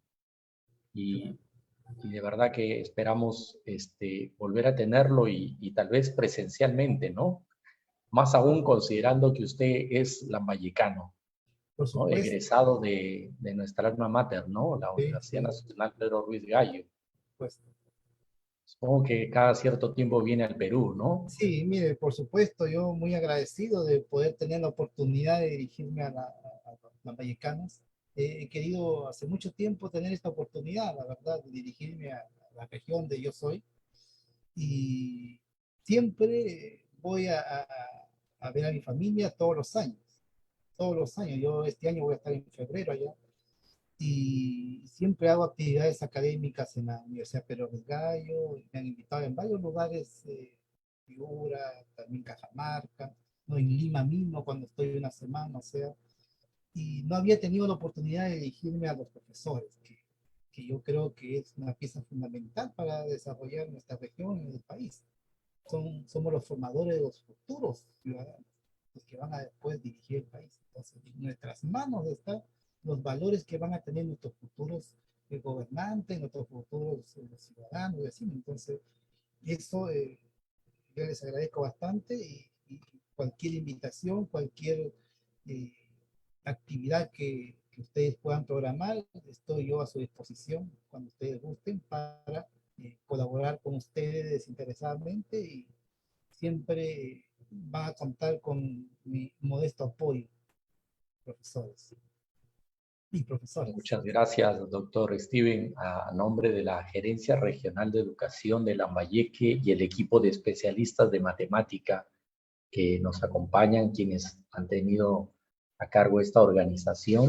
Y de verdad que esperamos volver a tenerlo y tal vez presencialmente, ¿no? Más aún considerando que usted es lambayecano, Por ¿no? supuesto. Egresado de nuestra alma mater, ¿no? La Universidad Nacional Pedro Ruiz Gallo. Pues, Supongo que cada cierto tiempo viene al Perú, ¿no? sí, mire, por supuesto, yo muy agradecido de poder tener la oportunidad de dirigirme a las Vallecanas. He querido hace mucho tiempo tener esta oportunidad, la verdad, de dirigirme a la región donde yo soy. Y siempre voy a ver a mi familia todos los años. Todos los años. Yo este año voy a estar en febrero allá. Y siempre hago actividades académicas en la Universidad Pedro Ruiz Gallo. Me han invitado en varios lugares, Piura, también Cajamarca, ¿no? En Lima mismo cuando estoy una semana, o sea, y no había tenido la oportunidad de dirigirme a los profesores, que yo creo que es una pieza fundamental para desarrollar nuestra región y el país. Somos los formadores de los futuros ciudadanos, los que van a después dirigir el país. Entonces, en nuestras manos están los valores que van a tener nuestros futuros gobernantes, nuestros futuros ciudadanos, vecinos. Entonces, eso yo les agradezco bastante, y cualquier invitación, cualquier eh, actividad que ustedes puedan programar, estoy yo a su disposición cuando ustedes gusten para colaborar con ustedes desinteresadamente, y siempre van a contar con mi modesto apoyo, profesores y profesoras. Muchas gracias, doctor Steven. A nombre de la Gerencia Regional de Educación de Lambayeque y el equipo de especialistas de matemática que nos acompañan, quienes han tenido a cargo esta organización,